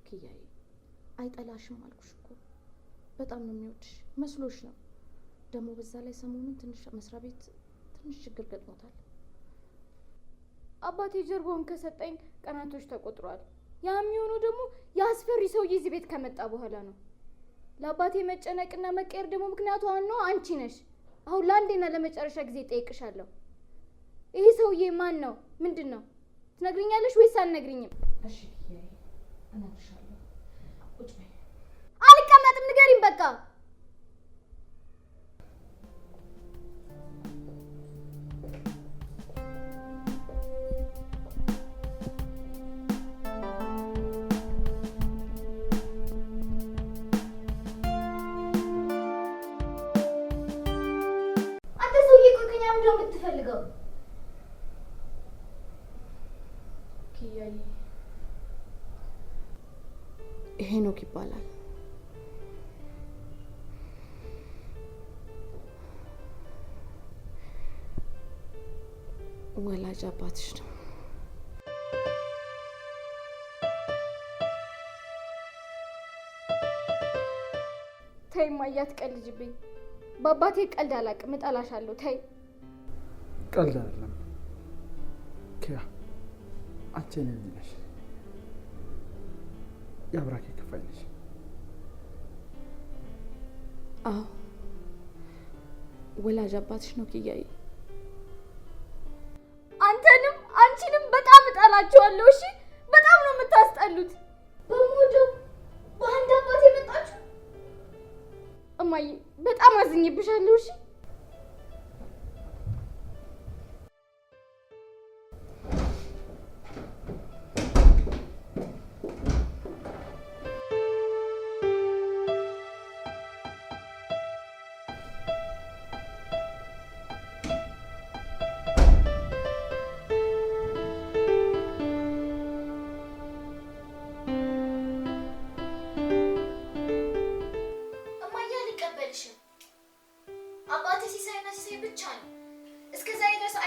ኪያዬ አይጠላሽም አልኩሽ እኮ። በጣም ነው የሚወድሽ መስሎሽ ነው። ደግሞ በዛ ላይ ሰሞኑን ትንሽ መስሪያ ቤት ትንሽ ችግር ገጥሞታል። አባቴ ጀርባውን ከሰጠኝ ቀናቶች ተቆጥሯል። ያ የሚሆነው ደግሞ የአስፈሪ ሰውዬ እዚህ ቤት ከመጣ በኋላ ነው። ለአባቴ መጨነቅና መቀየር ደግሞ ምክንያቱ ዋናው አንቺ ነሽ። አሁን ለአንዴና ለመጨረሻ ጊዜ ጠይቅሻለሁ። ይሄ ሰውዬ ማን ነው? ምንድን ነው? ትነግሪኛለሽ ወይስ አልነግሪኝም? እሺ ኪያዬ እነግርሻለሁ። ቁጭ በይ። አልቀመጥም፣ ንገሪኝ በቃ። የምትፈልገው ኪያዬ ሄኖክ ይባላል። ወላጅ አባትሽ ነው። ተይ እማዬ አትቀልጂብኝ። በአባቴ ቀልድ አላውቅም፣ እጠላሻለሁ። ተይ። ቀልድ አይደለም ኪያ፣ አንቺ የኔ ልጅ ነሽ፣ የአብራኬ ክፋይ ነሽ። አዎ ወላጅ አባትሽ ነው ኪያዬ። አንተንም አንቺንም በጣም እጠላችኋለሁ። እሺ፣ በጣም ነው የምታስጠሉት። በሞጆ በአንድ አባት የመጣችሁ እማዬ፣ በጣም አዝኜብሻለሁ። እሺ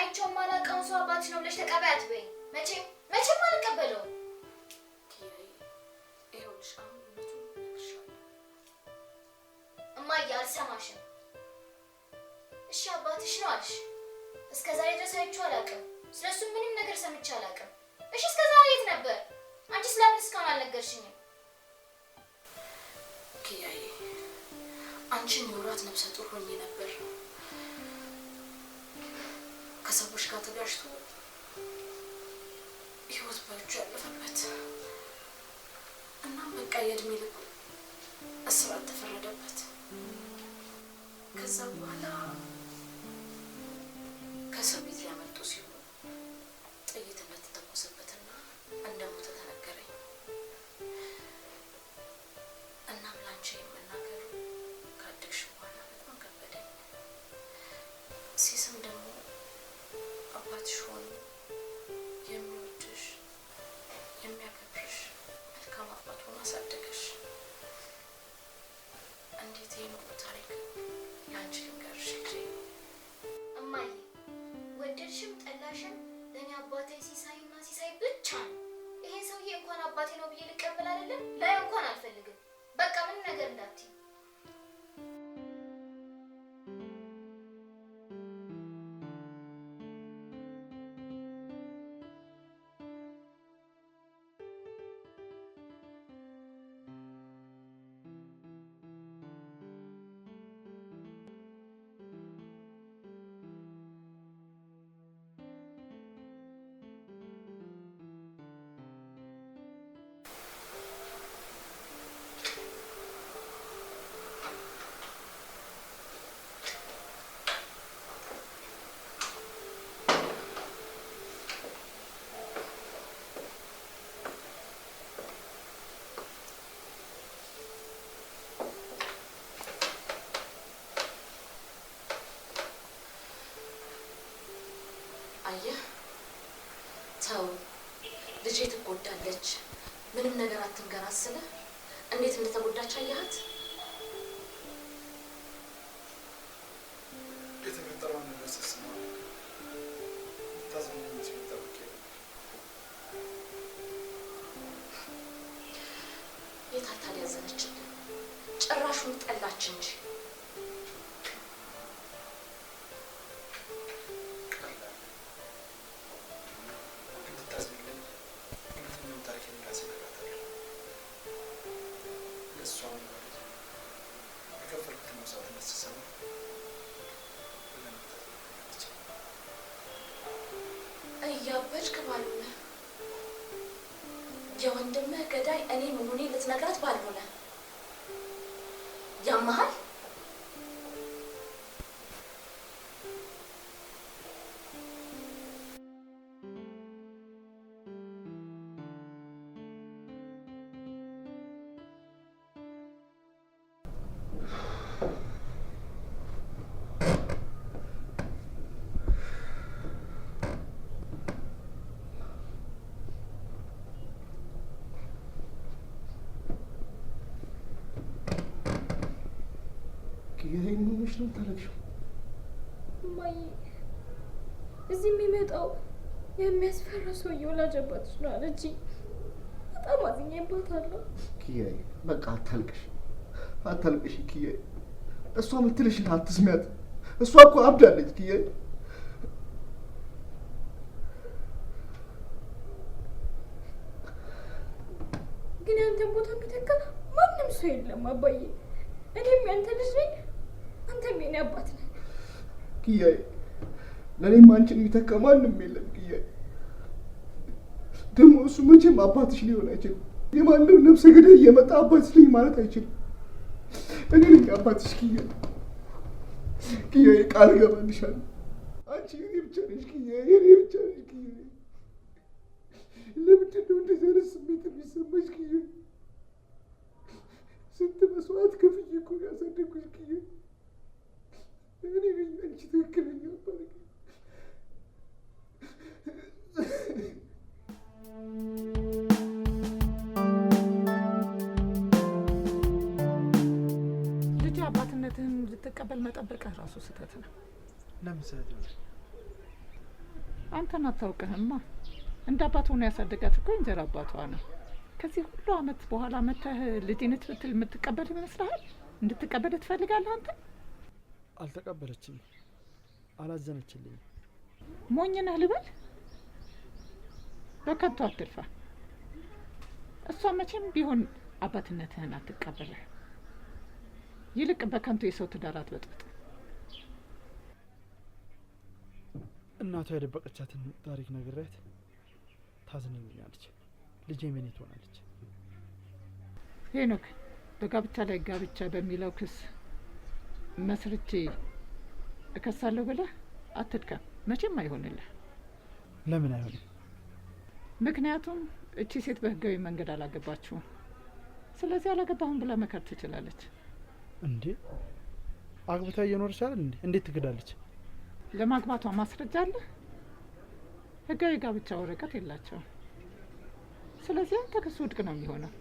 አይቼው ማላውቀውን ሰው አባትሽ ነው ብለሽ ተቀበያት በይ። መቼም አልቀበለውም። ይኸውልሽ አሁን እውነቱን እነግርሻለሁ። እማዬ አልሰማሽም። እሺ አባትሽ ነው አልሽ። እስከ ዛሬ ድረስ አይቼው አላውቅም። ስለሱ ምንም ነገር ሰምቼ አላውቅም። እሺ እስከ ዛሬ የት ነበር? አንቺ ስለምን እስካሁን አልነገርሽኝም? ኪያዬ አንቺን የወራት ነፍሰ ጡር ሆኜ ነበር። ከሰዎች ጋር ተጋጭቶ ህይወት በእጁ ያለፈበት እናም በቃ የእድሜ ልኩ እስራት ተፈረደበት። ከዛ በኋላ ከእስር ቤት ሊያመልጡ ሲሉ ጥይት እንደተተኮሰበትና እንደሞተ ተነገረኝ። እናም ላንቺ የመናገሩ ካደግሽ በኋላ በጣም ከበደኝ። ሲስም ደግሞ አባትሽ ሆኖ የሚወድሽ የሚያከብርሽ መልካም አባት ሆኖ አሳደገሽ። እንዴት ይህን ሁሉ ታሪክ ለአንቺ ልንገርሽ ልጄ? እማዬ ወደድሽም ጠላሽም ለእኔ አባቴ ሲሳይና ሲሳይ ብቻ ነው። ይሄን ሰውዬ እንኳን አባቴ ነው ብዬ ልቀበል አይደለም ላይ እንኳን አልፈልግም። በቃ ምን ነገር እንዳትዪ። አየህ ተው ልጄ ትጎዳለች፣ ምንም ነገር አትንገራት ስለ እንዴት እንደተጎዳች አየሃት? የተፈጠረውን ነገር ስትሰማ ታዝኖ ሲጠብቅ የታታል ያዘነችልን ጭራሹን ጠላች እንጂ እያበድክ ባልሆነ የወንድምህ ገዳይ እኔ መሆኔ ልትነግራት ባልሆነ ያመሃል። ይሄን ምንሽ ነው ታለቅሽው? እማዬ እዚህ የሚመጣው የሚያስፈራ ሰውዬ ወላጅ አባትሽ ነው አለችኝ። በጣም አዝኜባታለሁ። ኪያዬ በቃ አታልቅሽ ኪያዬ። እሷ የምትልሽን አትስሚያት። እሷ እኮ አብዳለች ኪያዬ። ግን ያንተን ቦታ የሚተካ ማንም ሰው የለም አባዬ። እኔም ያንተ ልጅ ነኝ፣ አንተም የኔ አባት ነህ። ኪያዬ ለእኔም አንቺን የሚተካ ማንም የለም ኪያዬ። ደግሞ እሱ መቼም አባትሽ ሊሆን አይችልም። የማንም ነፍሰ ገዳይ እየመጣ አባትሽ ልኝ ማለት አይችልም። እኔ ነኝ አባትሽ ኪያዬ። ኪያዬ ቃል እገባልሻለሁ። አንቺ የኔ ብቻ ነሽ ኪያዬ፣ የኔ ብቻ ነሽ ኪያዬ። ለምንድን ነው እንደዚህ አይነት ስሜት የሚሰማሽ ኪያዬ? ስንት መስዋዕት ከፍዬ እኮ ያሳደግኩሽ ኪያዬ። እኔ ነኝ አንቺ ትክክለኛ አባት። ልጅ አባትነትህን ልትቀበል መጠበቅህ ራሱ ስህተት ነው። ለምን ስህተት ነው? አንተን አታውቅህማ። እንደ አባት ሆኖ ያሳደጋት እኮ እንጀራ አባቷ ነው። ከዚህ ሁሉ አመት በኋላ መተህ ልጅነት ብትል የምትቀበል ይመስልሃል? እንድትቀበል ትፈልጋለህ አንተ? አልተቀበለችኝ፣ አላዘነችልኝ። ሞኝ ነህ ልበል? በከንቱ አትልፋ። እሷ መቼም ቢሆን አባትነትህን አትቀበልህ። ይልቅ በከንቱ የሰው ትዳር አትበጥብጥ። እናቷ የደበቀቻትን ታሪክ ነግሬያት ታዝንልኛለች። ልጄ ምን ትሆናለች? ሄኖክ፣ በጋብቻ ላይ ጋብቻ በሚለው ክስ መስርቼ እከሳለሁ ብለህ አትድከም። መቼም አይሆንልህ። ለምን አይሆንም? ምክንያቱም እቺ ሴት በህጋዊ መንገድ አላገባችሁም። ስለዚህ አላገባሁም ብላ መካድ ትችላለች። እንዴ አግብታ እየኖረች አይደል እንዴ? እንዴት ትክዳለች? ለማግባቷ ማስረጃ አለ? ህጋዊ ጋብቻ ወረቀት የላቸውም። ስለዚህ አንተ ክሱ ውድቅ ነው የሚሆነው።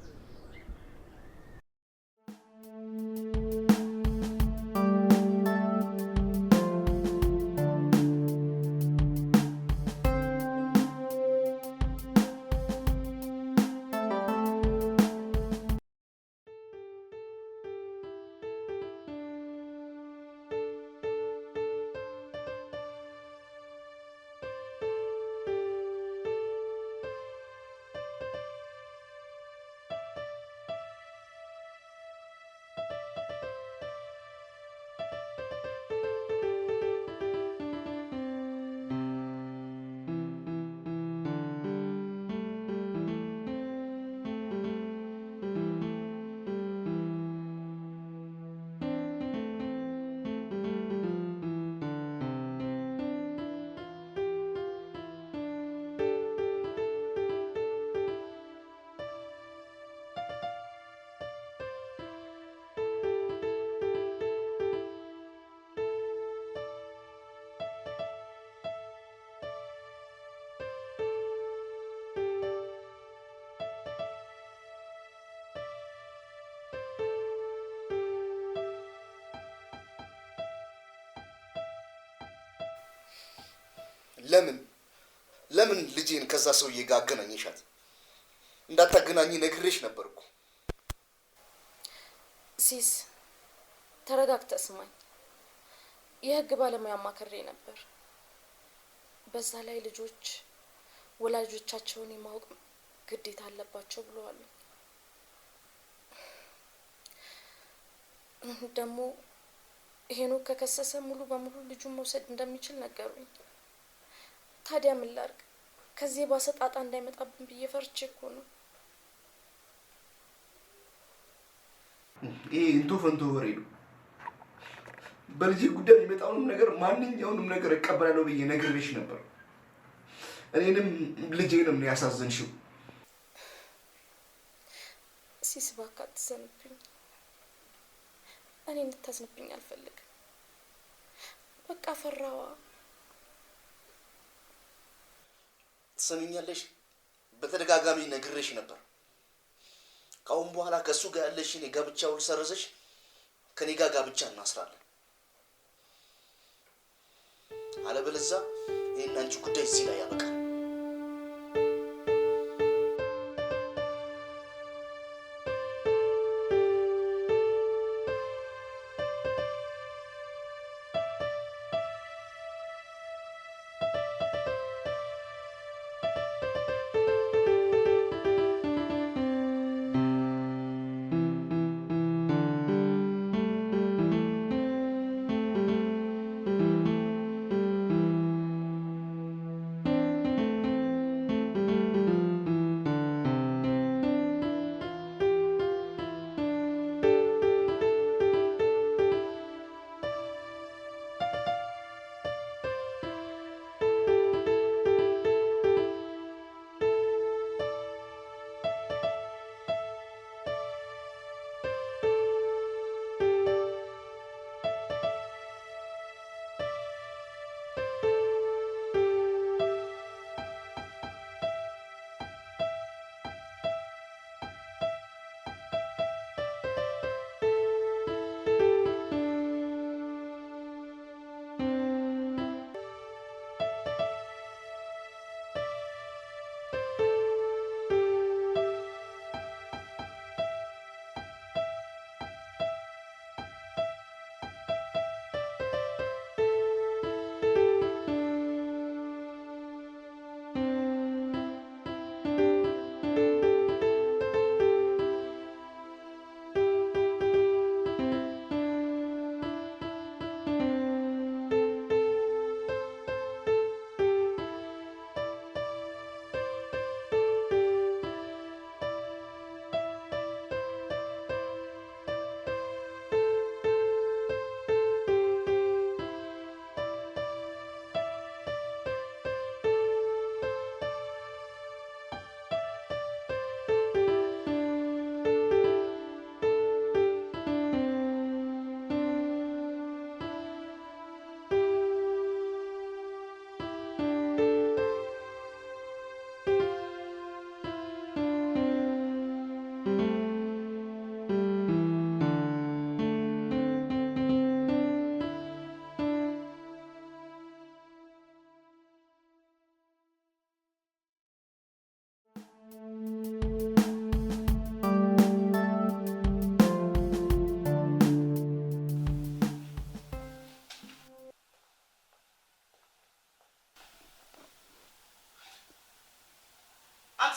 ለምን ልጄን ከዛ ሰውዬ ጋር አገናኘሻት? እንዳታገናኝ ነግሬሽ ነበርኩ። ሲስ ተረጋግተህ ስማኝ። የህግ ባለሙያ ማከሬ ነበር። በዛ ላይ ልጆች ወላጆቻቸውን የማወቅ ግዴታ አለባቸው ብለዋል። ደግሞ ሄኖክ ከከሰሰ ሙሉ በሙሉ ልጁን መውሰድ እንደሚችል ነገሩኝ። ታዲያ ምን ላድርግ? ከዚህ ባሰ ጣጣ እንዳይመጣብን ብዬ ፈርቼ እኮ ነው። ይሄ እንቶ ፈንቶ ወሬ ነው። በልጄ ጉዳይ የሚመጣውንም ነገር ማንኛውንም ነገር እቀበላለሁ ብዬ ነግሬሽ ነበር። እኔንም ልጄንም ነው ያሳዘንሽው። ሲስ እባክህ አትዘንብኝ። እኔ እንድታዝንብኝ አልፈልግም። በቃ ፈራዋ። ትሰሚኛለሽ? በተደጋጋሚ ነግሬሽ ነበር። ከአሁን በኋላ ከእሱ ጋር ያለሽን የጋብቻ ውል ሰርዘሽ ከኔ ጋር ጋብቻ እናስራለን። አለበለዚያ ይሄን አንቺ ጉዳይ እዚህ ላይ ያበቃል።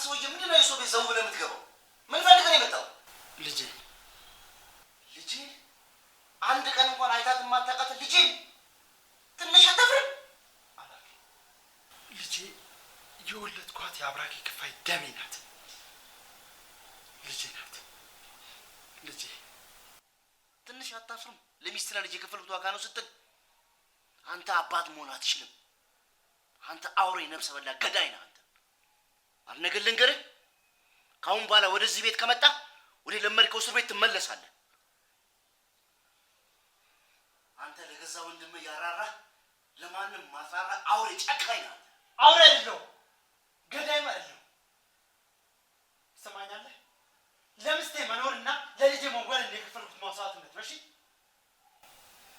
ሰውዬ ምንድን ነው የሰው ቤት ዘው ብለህ የምትገባው? ምን ፈልገህ ነው የመጣው? ልጄ ልጄ አንድ ቀን እንኳን አይታት የማታውቃት ልጄ ትንሽ አታፍርም? ልጄ የወለድኳት የአብራኬ ክፋይ ደሜ ናት። ልጄ ናት። ልጄ ትንሽ አታፍርም? ለሚስትና ልጅ የከፈልኩት ዋጋ ነው ስትል አንተ አባት መሆን አትችልም። አንተ አውሬ ነብሰ በላ ገዳይ ነህ። አንተ አንድ ነገር ልንገርህ፣ ከአሁን በኋላ ወደዚህ ቤት ከመጣ ወደ ለመድከው እስር ቤት ትመለሳለህ። አንተ ለገዛ ወንድምህ ያራራህ ለማንም ማትራራ አውሬ ጨካኝ ነህ። አውሬ አይደለሁም፣ ገዳይ ማለት ነው። ትሰማኛለህ? ለምስቴ መኖርና ለልጄ መዋል የከፈልኩት መስዋዕትነት ነው። እሺ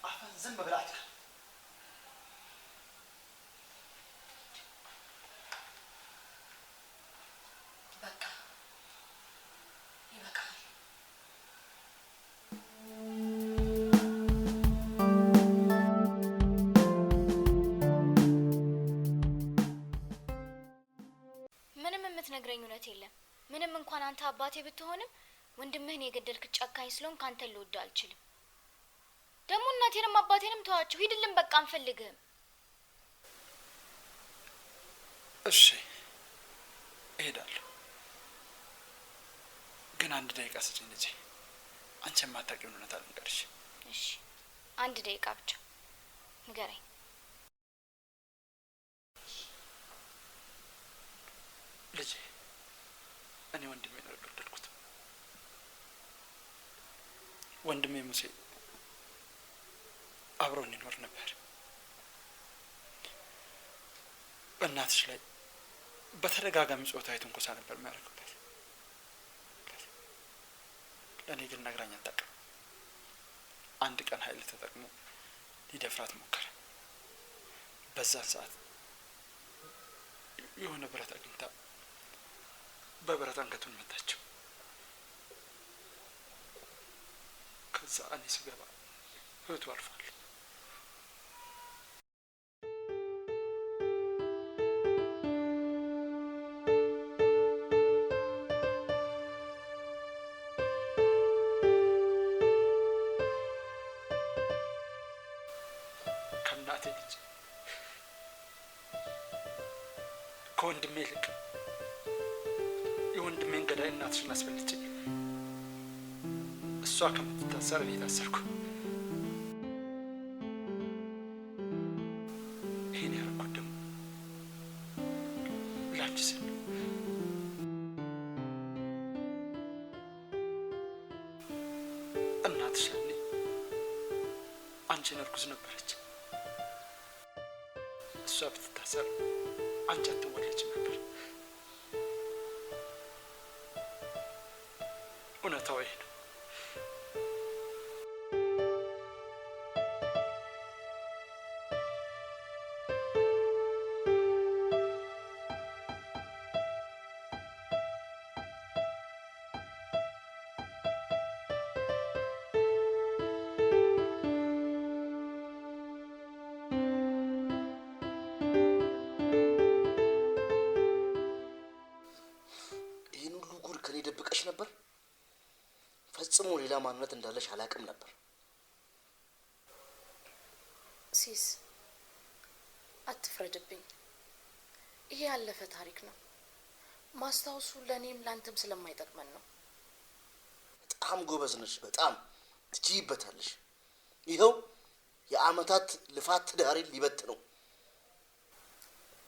አፈን ዝም ብለህ አትቀር። በቃ ይበቃል። ምንም የምትነግረኝ እውነት የለም። ምንም እንኳን አንተ አባቴ ብትሆንም ወንድምህን የገደልክ ጨካኝ ስለሆንክ አንተን ልወድ አልችልም። ደግሞ እናቴንም አባቴንም ተዋቸው፣ ሂድልን፣ በቃ አንፈልግህም። እሺ እሄዳለሁ፣ ግን 1 ደቂቃ ስጪኝ ልጄ። አንቺ የማታውቂውን እውነት አልንገርሽ። እሺ 1 ደቂቃ ብቻ ንገረኝ። ልጄ እኔ ወንድሜ ነው የገደልኩት። ወንድሜ ሙሴ አብሮን ይኖር ነበር። በእናትሽ ላይ በተደጋጋሚ ጾታዊ ትንኮሳ ነበር የሚያደርግበት። ለእኔ ግን ነግራኝ አታውቅም። አንድ ቀን ኃይል ተጠቅሞ ሊደፍራት ሞከረ። በዛን ሰዓት የሆነ ብረት አግኝታ በብረት አንገቱን መታቸው። ከዛ እኔ ስገባ ህይወቱ አልፏል። ከእናቴ ልጅ ከወንድሜ ይልቅ የወንድሜን ገዳይ እናትሽን አስፈልጬ እሷ ከምትታሰር እኔ ታሰርኩ። ይሄን ያደረኩት ደግሞ ላንቺ ስል ነው። እናትሽ ያኔ አንቺን እርጉዝ ነበረች። እሷ ብትታሰር አንቺ አትወለጅም ነበር። እውነታው ይሄ ነው። ይህን ሁሉ ጉድ ከኔ ደብቀሽ ነበር? ፈጽሞ ሌላ ማንነት እንዳለሽ አላውቅም ነበር። ሲስ አትፍረድብኝ። ይሄ ያለፈ ታሪክ ነው። ማስታወሱ ለእኔም ላንተም ስለማይጠቅመን ነው። በጣም ጎበዝ ነሽ። በጣም ትችይበታለሽ። ይኸው የአመታት ልፋት ትዳሬን ሊበት ነው።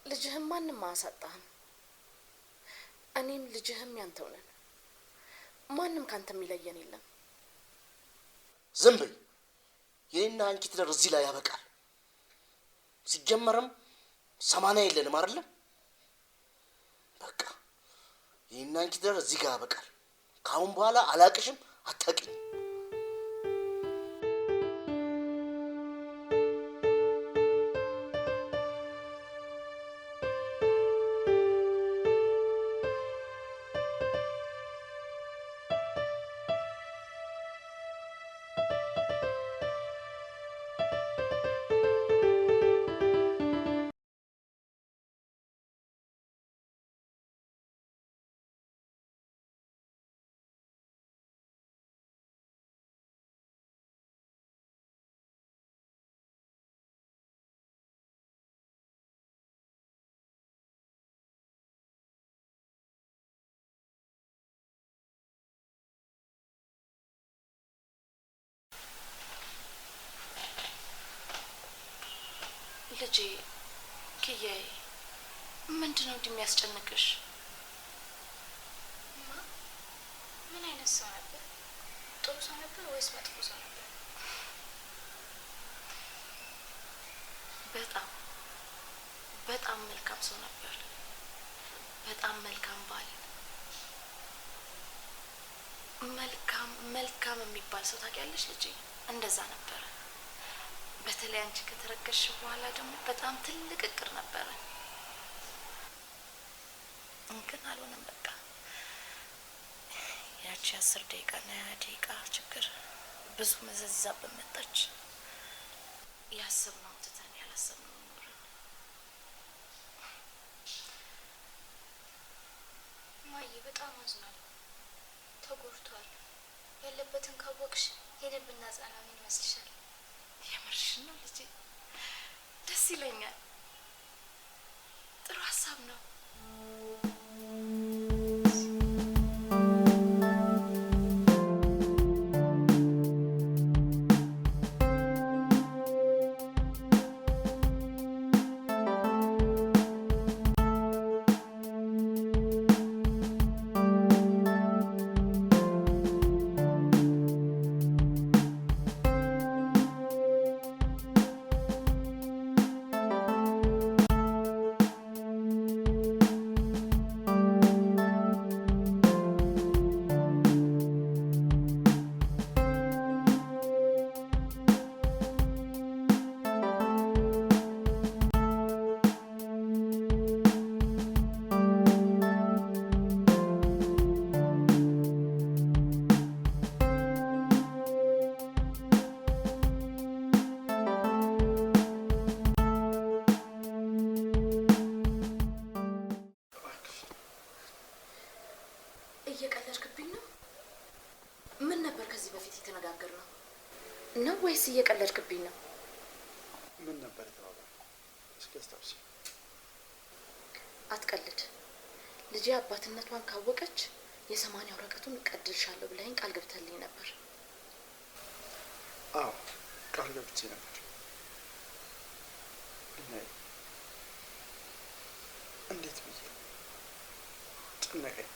ልጅህም ማንም አያሳጣህም። እኔም ልጅህም ያንተው ነን። ማንም ካንተ የሚለየን የለም። ዝም በይ። የኔና አንቺ ትዳር እዚህ ላይ ያበቃል። ሲጀመርም 80 የለንም አይደለም? በቃ የኔና አንቺ ትዳር እዚህ ጋር ያበቃል። ከአሁን በኋላ አላቅሽም፣ አታውቂኝም። ልጄ ኪያዬ ምንድነው እንደሚያስጨንቅሽ? ምን አይነት ሰው ነበር? ጥሩ ሰው ነበር ወይስ መጥፎ ሰው ነበር? በጣም መልካም ሰው ነበር። በጣም መልካም ባል፣ መልካም የሚባል ሰው ታውቂያለሽ ልጄ? እንደዛ ነበረ። በተለይ አንቺ ከተረገሽ በኋላ ደግሞ በጣም ትልቅ እቅድ ነበረ፣ ግን አልሆነም። በቃ ያቺ 10 ደቂቃ እና 20 ደቂቃ ችግር ብዙ መዘዝ ይዛብን መጣች። ያሰብነው ትተን ያላሰብነው ኖርን። ማዬ በጣም አዝናለሁ። ተጎድቷል። ያለበትን ካወቅሽ ሄደን ብናጽናና ምን ይመስልሻል? የምርሽን ነው ልጄ? ደስ ይለኛል። ጥሩ ሀሳብ ነው። እየቀለድክብኝ ነው? ምን ነበር ከዚህ በፊት የተነጋገርነው? ነው ወይስ እየቀለድክብኝ ነው? ምን ነበር የተባባልነው? እስኪ አስታውሺ። አትቀልድ። ልጄ አባትነቷን ካወቀች የ80 ወረቀቱን እቀድልሻለሁ ብለኸኝ ቃል ገብተልኝ ነበር። አዎ ቃል ገብቼ ነበር። እንዴት ብዬ ጨነቀኝ።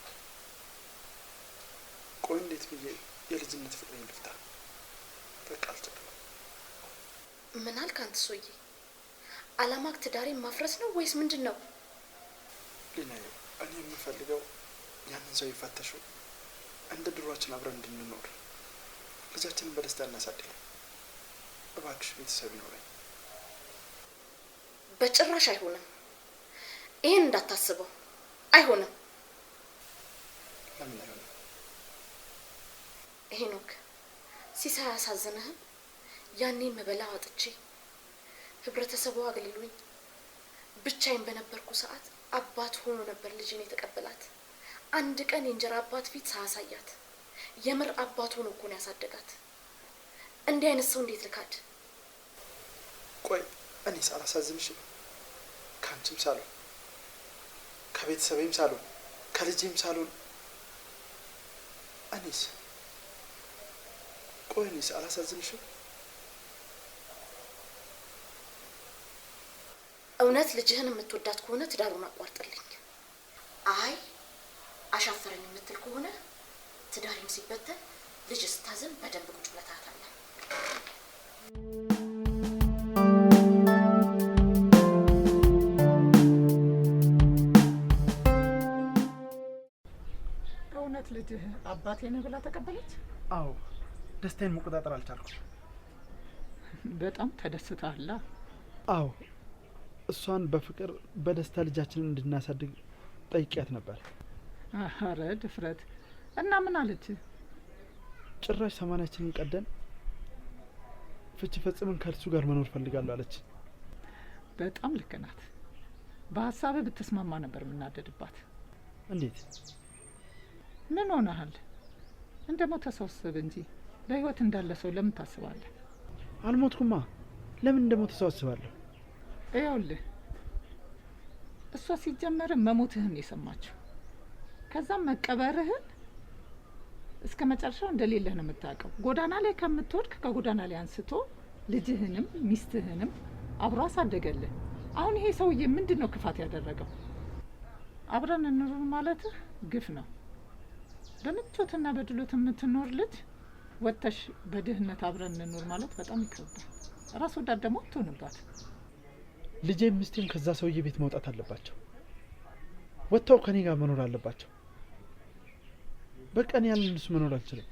ቆይ እንዴት ብዬ የልጅነት ፍቅሬን ልፍታ? በቃ አልችልም። ምን አልክ አንተ ሰውዬ? አላማክ ትዳሬን ማፍረስ ነው ወይስ ምንድን ነው? ሊናዬ፣ እኔ የምፈልገው ያንን ሰው ይፈተሹ፣ እንደ ድሯችን አብረን እንድንኖር፣ ልጃችንን በደስታ እናሳድግ። እባክሽ ቤተሰብ ይኖረኝ። በጭራሽ አይሆንም። ይሄን እንዳታስበው። አይሆንም። ለምን አይሆንም? ሄኖክ፣ ሲሳይ አሳዝነህም? ያኔ መበላ አጥቼ ህብረተሰቡ አግልሎኝ ብቻዬን በነበርኩ ሰዓት አባት ሆኖ ነበር ልጅን የተቀበላት። አንድ ቀን የእንጀራ አባት ፊት ሳያሳያት የምር አባት ሆኖ እኮ ነው ያሳደጋት። እንዲህ አይነት ሰው እንዴት ልካድ? ቆይ እኔስ አላሳዝንሽም? ከአንቺም ሳልሆን ከቤተሰቤም ሳልሆን ከልጄም ሳልሆን እኔስ አላሳዝንሽም? እውነት ልጅህን የምትወዳት ከሆነ ትዳሩን አቋርጥልኝ። አይ አሻፈረኝ የምትል ከሆነ ትዳሬም ሲበተን ልጅ ስታዝን በደንብ ቁጭ ብለህ ታያታለህ። እውነት ልጅህ አባቴ ነህ ብላ ተቀበለች? አዎ፣ ደስታዬን መቆጣጠር አልቻልኩም። በጣም ተደስታላ? አዎ፣ እሷን በፍቅር በደስታ ልጃችንን እንድናሳድግ ጠይቂያት ነበር። አረ ድፍረት! እና ምን አለች? ጭራሽ 80ችንን ቀደን ፍቺ ፈጽመን ከእርሱ ጋር መኖር ፈልጋለሁ አለች። በጣም ልክ ናት። በሀሳብ ብትስማማ ነበር የምናደድባት። እንዴት? ምን ሆነሃል? እንደ ሞተ ሰው አስብ እንጂ በህይወት እንዳለ ሰው ለምን ታስባለህ? አልሞትኩማ። ለምን እንደ ሞተ ሰው አስባለሁ? ይኸውልህ እሷ ሲጀመር መሞትህን የሰማችው፣ ከዛም መቀበርህን እስከ መጨረሻው እንደሌለህ ነው የምታውቀው። ጎዳና ላይ ከምትወድቅ ከጎዳና ላይ አንስቶ ልጅህንም ሚስትህንም አብሮ አሳደገልህ። አሁን ይሄ ሰውዬ ምንድን ነው ክፋት ያደረገው? አብረን እንኑር ማለትህ ግፍ ነው። በምቾትና በድሎት የምትኖር ልጅ ወጥተሽ በድህነት አብረን እንኑር ማለት በጣም ይከብዳል። ራስ ወዳድ ደግሞ አትሆንባት። ልጄም ሚስቴም ከዛ ሰውዬ ቤት መውጣት አለባቸው። ወጥተው ከኔ ጋር መኖር አለባቸው። በቃ እኔ ያለ እነሱ መኖር አልችልም።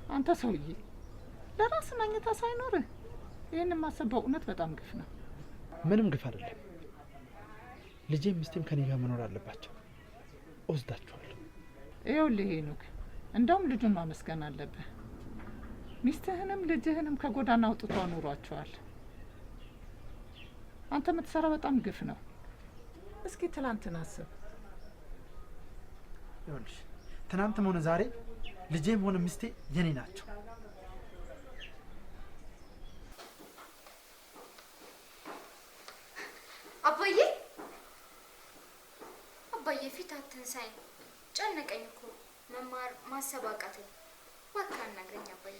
አንተ ሰውዬ ለራስ መኝታ ሳይኖርህ ይህንን ማሰብ በእውነት በጣም ግፍ ነው። ምንም ግፍ አይደለም። ልጄም ሚስቴም ከኔ ጋር መኖር አለባቸው። እወስዳቸዋለሁ። ይኸውልህ ሄኖክ፣ እንደውም ልጁን ማመስገን አለብህ። ሚስትህንም ልጅህንም ከጎዳና አውጥቶ አኑሯቸዋል። አንተ የምትሰራ በጣም ግፍ ነው። እስኪ ትላንትን አስብ። ይኸውልሽ ትናንትም ሆነ ዛሬ ልጄም ሆነ ሚስቴ የኔ ናቸው። አባዬ ፊት አትንሳኝ። ጨነቀኝ እኮ መማር ማሰብ አቃተኝ። እባክህ አናግረኝ አባዬ።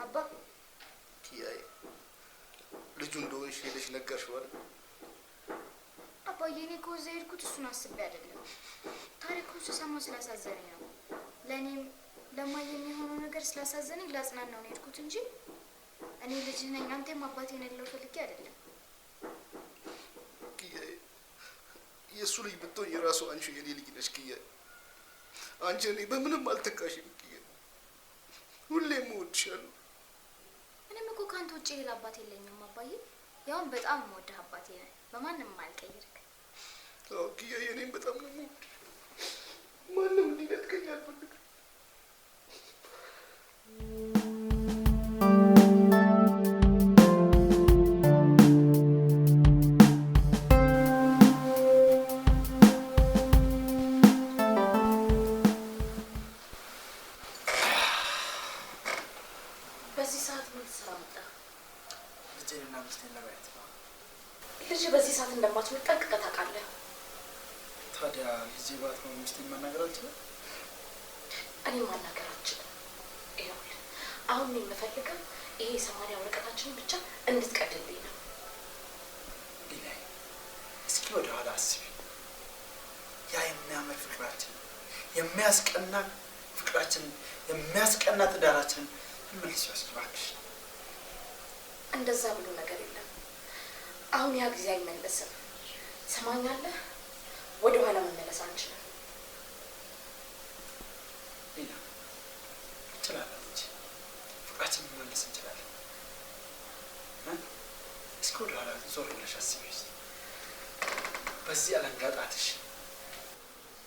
አባ ኪያዬ ልጁ እንደሆንሽ ሄደሽ ነገርሽው አይደል? አባዬ እኔ እኮ እዛ የሄድኩት እሱን አስቤ አይደለም። ታሪኩን ስሰማው ስላሳዘነኝ ነው። ለእኔም ለማየ የሚሆነው ነገር ስላሳዘነኝ ላጽናናው ነው የሄድኩት እንጂ እኔ ልጅህ ነኝ አንተም አባቴ ነህ ልለው ፈልጌ አይደለም። ኪያዬ የእሱ ልጅ ብትሆኝ የራሱ አንቺ የኔ ልጅ ነሽ ኪያዬ። አንቺ እኔ በምንም አልተካሽም ኪያዬ። ሁሌም እወድሻለሁ። እኔም እኮ ከአንተ ውጭ ሌላ አባት የለኝም አባዬ። ያውን በጣም የምወድህ አባቴ ነህ። በማንም አልቀይርክ። አዎ ኪያዬ እኔም በጣም ነው የምወድሽ። ማንም እንዲነጥቀኝ አልፈልግም። በዚህ ሰዓት ምን ትሰራ መጣ? ልጄንና ሚስቴን ለማየት ነው። ልጅ በዚህ ሰዓት እንደማትመጣ ጠንቅቀህ ታውቃለህ። ታዲያ ልጄ ባትሆን ሚስቴን ማናገር አልችልም? እኔ ማናገር አልችልም። ይኸውልህ አሁን የምፈልገው ይሄ የሰማንያ ወረቀታችንን ብቻ እንድትቀድልኝ ነው። ሊናይ እስኪ ወደ ኋላ አስቢ። ያ የሚያምር ፍቅራችን፣ የሚያስቀና ፍቅራችን፣ የሚያስቀና ትዳራችንን መልስ ይወስድ እባክሽ። እንደዛ ብሎ ነገር የለም። አሁን ያ ጊዜ አይመለስም። ሰማኛለህ? ወደ ኋላ መመለስ አንችልም። ሊና እንችላለን እንጂ ፍቅራችንን መመለስ እንችላለን። እስኪ ወደ ኋላ ዞር ብለሽ አስቢ። በዚህ አለንጋ ጣትሽ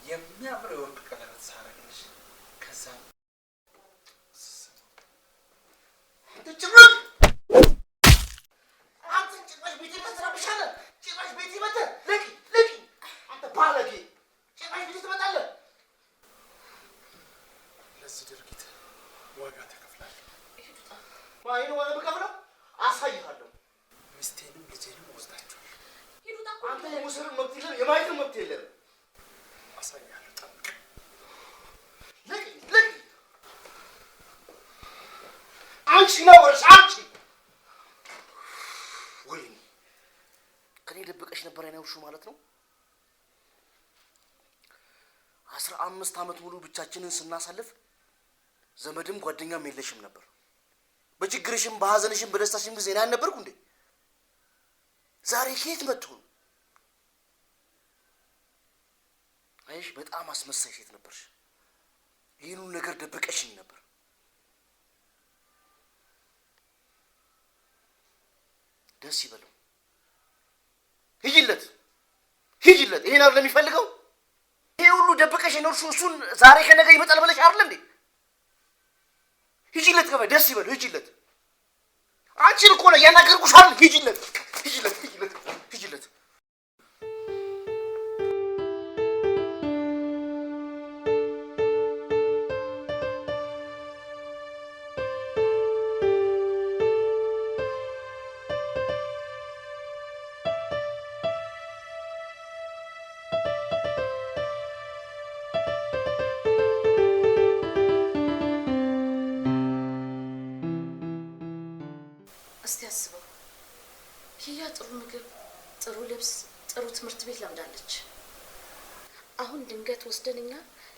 የሚያምር የወርቅ ቀለበት ሳረግልሽ ከዛ ጭራሽ አንተ ጭራሽ ቤቴ ትረብሻለህ። ጭራሽ ቤቴ መተህ ለቂ አንተ ባለጌ ጭራሽ ቤቴ ትመጣለህ። ለዚህ ድርጊት ዋጋ ተከፍላለሁ። ይህን ዋጋ ብከፍለው አሳይሃለሁ። ሚስቴንም ልጄንም ወስዳችኋል። አንተ የሙስርን መብት የለም፣ የማየትን መብት የለም። አሳያለሁ። ጠብቅ። ለቂ አንቺ ነውርሽ አንቺ። ወይኔ ከኔ ደብቀሽ ነበር ያነውሽው ማለት ነው። 15 ዓመት ሙሉ ብቻችንን ስናሳልፍ ዘመድም ጓደኛም የለሽም ነበር። በችግርሽም በሐዘንሽም በደስታሽም ጊዜ እኔ አልነበርኩ እንዴ? ዛሬ ከየት መጥቶ ነው? አይሽ በጣም አስመሳይ ሴት ነበርሽ። ይህን ነገር ደብቀሽኝ ነበር። ደስ ይበለው። ሂጂለት። ይሄን አይደል የሚፈልገው? ይሄ ሁሉ ደብቀሽ የኖርሽው እሱን ዛሬ ከነገ ይመጣል ብለሽ አይደል እንዴ? ሂጂለት። ገበያ ደስ ይበለው። ሂጂለት። አንቺን እኮ ነው ያናገርኩሽ አይደል? ሂጂለት። እስቲ አስበው። ኪያ ጥሩ ምግብ፣ ጥሩ ልብስ፣ ጥሩ ትምህርት ቤት ለምዳለች። አሁን ድንገት ወስደንኛ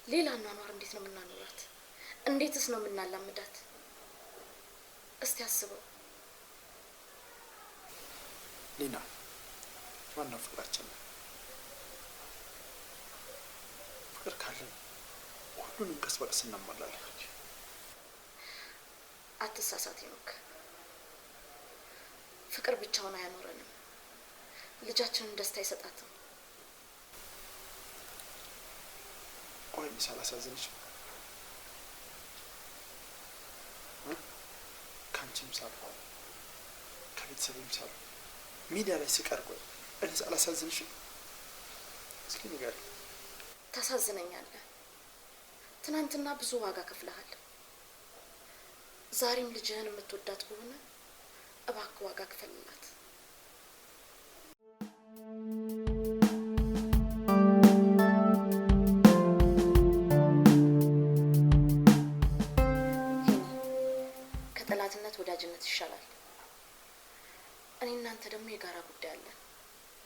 ሌላ አኗኗር እንዴት ነው የምናኖራት? እንዴትስ ነው የምናላምዳት? እስቲ አስበው ሊና። ዋናው ፍቅራችን ነው። ፍቅር ካለን ሁሉንም ቀስ በቀስ እናሟላለን። አትሳሳት ሄኖክ። ፍቅር ብቻውን አያኖረንም። ልጃችንን ደስታ አይሰጣትም። ቆይ ሳላሳዝንሽ ከአንቺም ሳል ከቤተሰብም ሳል ሚዲያ ላይ ስቀርብ እኔ ሳላሳዝንሽም እስኪ ንገሪኝ። ታሳዝነኛለህ። ትናንትና ብዙ ዋጋ ከፍለሃል። ዛሬም ልጅህን የምትወዳት ከሆነ እባክህ ዋጋ ክፈልላት። ከጠላትነት ወዳጅነት ይሻላል። እኔ እናንተ ደግሞ የጋራ ጉዳይ አለን።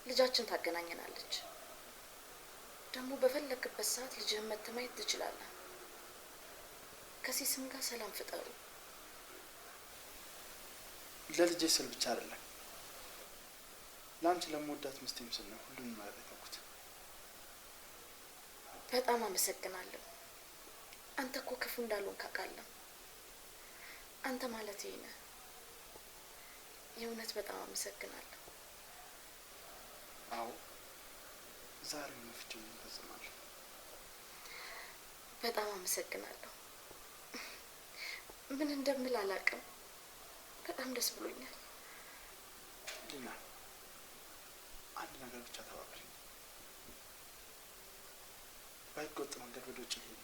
ልጃችን ታገናኘናለች። ደግሞ በፈለክበት ሰዓት ልጅህን መተህ ማየት ትችላለህ። ከሲስም ጋር ሰላም ፍጠሩ። ለልጄ ስል ብቻ አይደለም ለአንቺ ለመወዳት ሚስቴም ስል ነው ሁሉንም ማለት ያልኩት። በጣም አመሰግናለሁ። አንተ እኮ ክፉ እንዳልሆንክ አውቃለሁ። አንተ ማለት ይሄ ነህ። የእውነት በጣም አመሰግናለሁ። አዎ ዛሬ መፍትሄ እንፈጽማለን። በጣም አመሰግናለሁ። ምን እንደምል አላውቅም። በጣም ደስ ብሎኛል። ሊና አንድ ነገር ብቻ ተባበሪኝ። ባይቆጥ መንገድ ወደ ውጭ ሄድ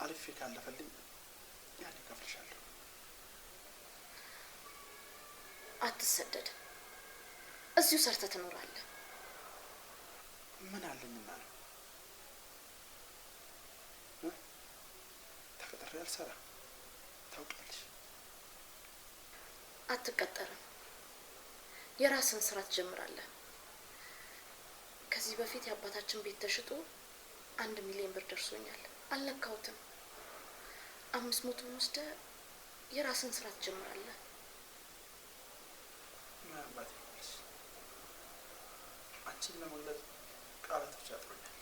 አልፌ ካለፈልኝ ያኔ እከፍልሻለሁ። አትሰደድ። እዚሁ ሰርተህ ትኖራለህ። ምን አለኝና ነው? ተቀጥሬ አልሰራ ታውቂያለሽ። አትቀጠርም። የራስን ስራ ትጀምራለህ። ከዚህ በፊት የአባታችን ቤት ተሽጦ 1 ሚሊዮን ብር ደርሶኛል። አልነካሁትም። 500 ወስደህ የራስን ስራ ትጀምራለህ። ምናልባት ይሆናል። አንቺን ለመግለጽ ቃላት ብቻ ጥሩኛል።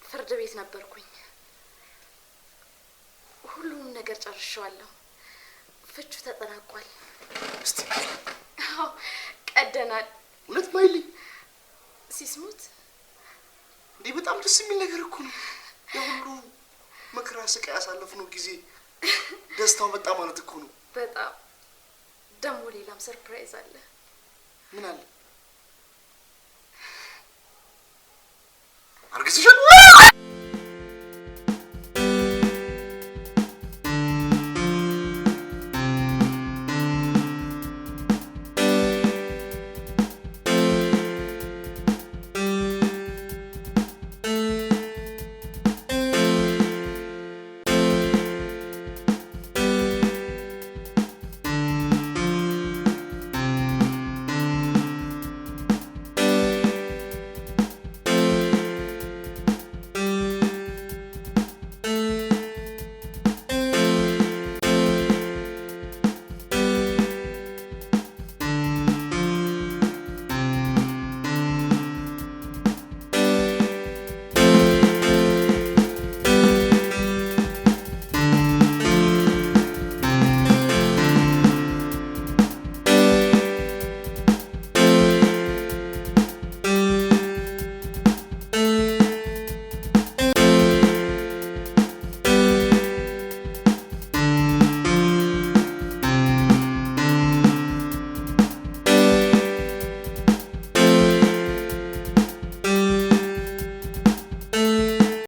ፍርድ ቤት ነበርኩኝ። ሁሉንም ነገር ጨርሼዋለሁ። ፍቹ ተጠናቋል። እስቲ አዎ ቀደናል። እውነት ማይልኝ ሲስሙት እንዴ በጣም ደስ የሚል ነገር እኮ ነው። የሁሉ መከራ ስቃይ ያሳለፍነው ጊዜ ደስታው መጣ ማለት እኮ ነው። በጣም ደግሞ ሌላም ሰርፕራይዝ አለ። ምን አለ? አርግዝሻል?